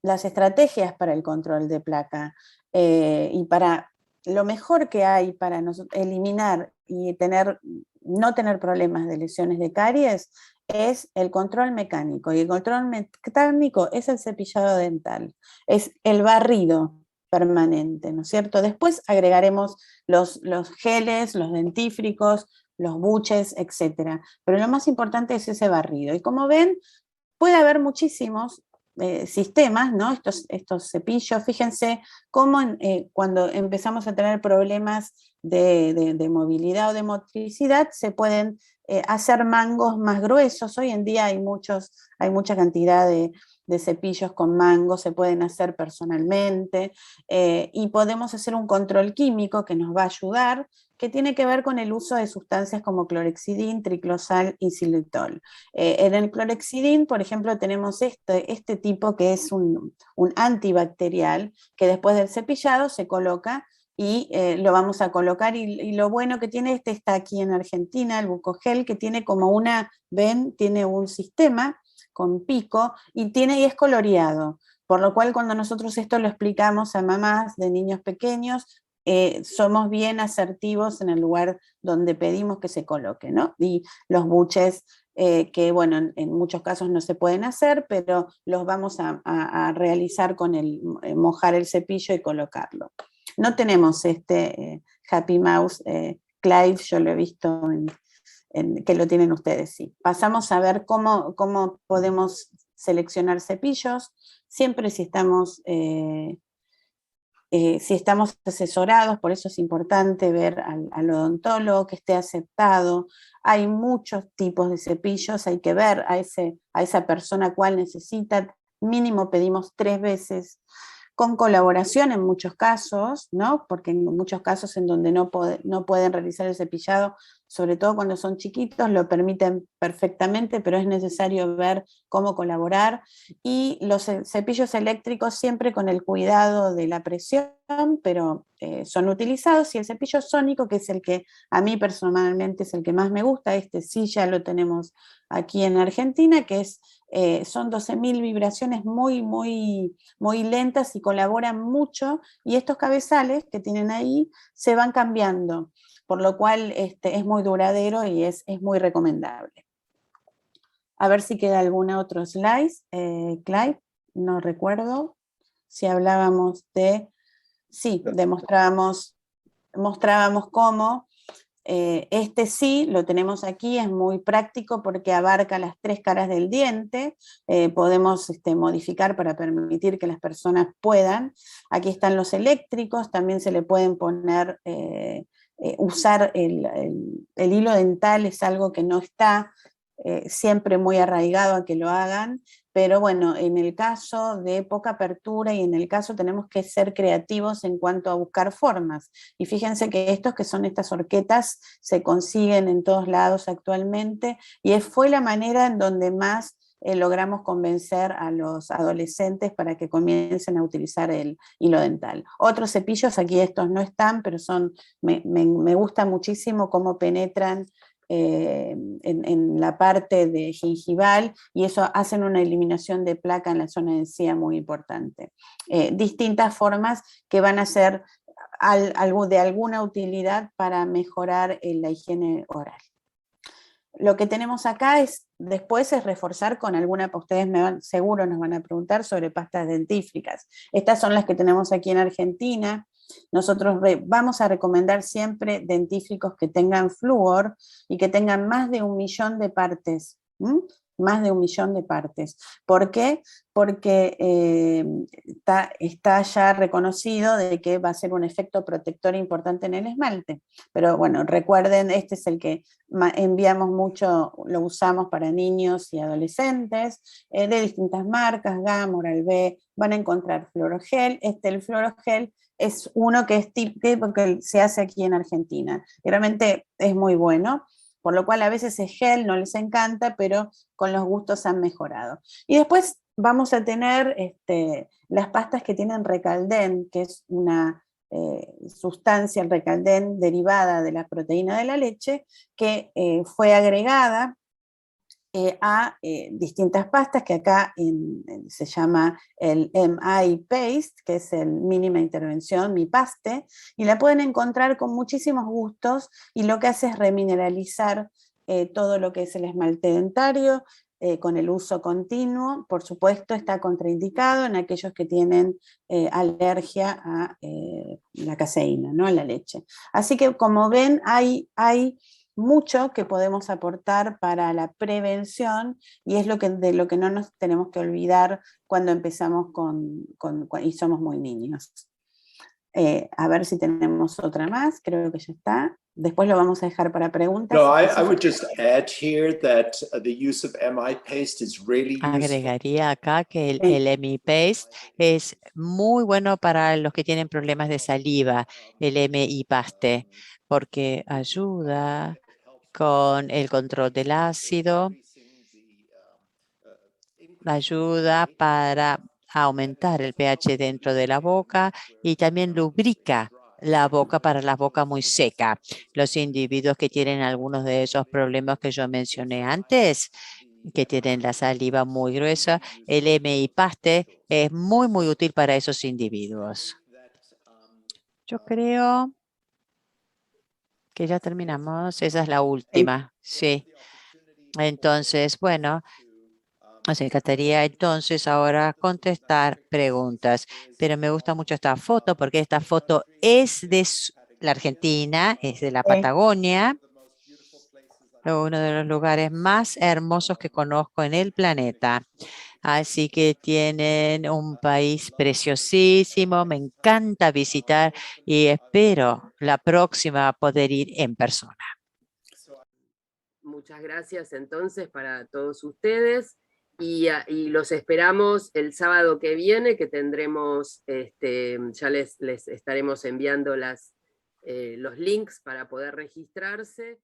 las estrategias para el control de placa. Y para lo mecor que hay para eliminar y no tener problemas de lesiones de caries es el control mecánico, y el control mecánico es el cepillado dental, es el barrido permanente, ¿no es cierto? Después agregaremos los geles, los dentífricos, los buches, etc. Pero lo más importante es ese barrido, y como ven, puede haber muchísimos sistemas, ¿no? Estos cepillos. Fíjense cómo cuando empezamos a tener problemas de movilidad o de motricidad, se pueden hacer mangos más gruesos. Hoy en día hay mucha cantidad de cepillos con mangos, se pueden hacer personalmente, y podemos hacer un control químico que nos va a ayudar, que tiene que ver con el uso de sustancias como clorexidin, triclosal y xilitol. En el clorexidin, por ejemplo, tenemos este tipo que es un antibacterial, que después del cepillado se coloca, y lo vamos a colocar, y lo bueno que tiene, está aquí en Argentina, el Bucogel, que tiene como tiene un sistema con pico, y es coloreado, por lo cual cuando nosotros esto lo explicamos a mamás de niños pequeños, somos bien asertivos en el lugar donde pedimos que se coloque, ¿no? Y los buches, que bueno, en muchos casos no se pueden hacer, pero los vamos a realizar con mojar el cepillo y colocarlo. No tenemos Happy Mouse, Clive, yo lo he visto que lo tienen ustedes, sí. Pasamos a ver cómo podemos seleccionar cepillos, siempre si estamos asesorados. Por eso es importante ver al odontólogo, que esté aceptado. Hay muchos tipos de cepillos, hay que ver a esa persona cuál necesita. Mínimo pedimos 3 veces, con colaboración en muchos casos, ¿no? Porque en muchos casos en donde no pueden realizar el cepillado, sobre todo cuando son chiquitos, lo permiten perfectamente, pero es necesario ver cómo colaborar. Y los cepillos eléctricos siempre con el cuidado de la presión, pero son utilizados. Y el cepillo sónico, que es el que a mí personalmente es el que más me gusta, sí ya lo tenemos aquí en Argentina, que son 12.000 vibraciones muy, muy, muy lentas, y colaboran mucho, y estos cabezales que tienen ahí se van cambiando, por lo cual es muy duradero y es muy recomendable. A ver si queda alguna otro slide, Clive, no recuerdo si hablábamos sí, mostrábamos cómo. Sí, lo tenemos aquí, es muy práctico porque abarca las 3 caras del diente. Podemos modificar para permitir que las personas puedan. Aquí están los eléctricos, también se le pueden poner, usar el hilo dental, es algo que no está siempre muy arraigado a que lo hagan, pero bueno, en el caso de poca apertura y en el caso tenemos que ser creativos en cuanto a buscar formas. Y fíjense que que son estas horquetas se consiguen en todos lados actualmente, y fue la manera en donde más logramos convencer a los adolescentes para que comiencen a utilizar el hilo dental. Otros cepillos, aquí estos no están, pero me gusta muchísimo cómo penetran en la parte de gingival, y eso hacen una eliminación de placa en la zona de encía muy importante. Distintas formas que van a ser algo de alguna utilidad para mejorar la higiene oral. Lo que tenemos acá después es reforzar con alguna, ustedes seguro nos van a preguntar sobre pastas dentífricas. Estas son las que tenemos aquí en Argentina. Nosotros vamos a recomendar siempre dentífricos que tengan flúor y que tengan más de 1 millón de partes. Más de 1 millón de partes. ¿Por qué? Porque está ya reconocido de que va a ser un efecto protector importante en el esmalte. Pero bueno, recuerden, este es el que enviamos mucho, lo usamos para niños y adolescentes, de distintas marcas, GAM, Oral-B, van a encontrar Fluorogel. El Fluorogel es uno que es típico, que se hace aquí en Argentina. Realmente es muy bueno. Por lo cual a veces es gel, no les encanta, pero con los gustos han mejorado. Y después vamos a tener las pastas que tienen Recaldén, que es una sustancia, el Recaldén, derivada de la proteína de la leche, que fue agregada a distintas pastas, que acá se llama el MI Paste, que es el mínima intervención, mi paste, y la pueden encontrar con muchísimos gustos, y lo que hace es remineralizar todo lo que es el esmalte dentario, con el uso continuo. Por supuesto está contraindicado en aquellos que tienen alergia a la caseína, ¿no? A la leche. Así que como ven, hay mucho que podemos aportar para la prevención, y es de lo que no nos tenemos que olvidar cuando empezamos y somos muy niños. A ver si tenemos otra más, creo que ya está. Después lo vamos a dejar para preguntas. No, I would just add here that the use of MI paste is really useful. Agregaría acá que el MI Paste es muy bueno para los que tienen problemas de saliva, el MI Paste, porque ayuda con el control del ácido, ayuda para aumentar el pH dentro de la boca y también lubrica la boca para la boca muy seca. Los individuos que tienen algunos de esos problemas que yo mencioné antes, que tienen la saliva muy gruesa, el MI Paste es muy, muy útil para esos individuos. Yo creo que ya terminamos. Esa es la última. Sí. Entonces, bueno, nos encantaría entonces ahora contestar preguntas, pero me gusta mucho esta foto porque esta foto es de la Argentina, es de la Patagonia, uno de los lugares más hermosos que conozco en el planeta. Así que tienen un país preciosísimo, me encanta visitar y espero la próxima poder ir en persona. Muchas gracias entonces para todos ustedes y los esperamos el sábado que viene, que tendremos, ya les estaremos enviando los links para poder registrarse.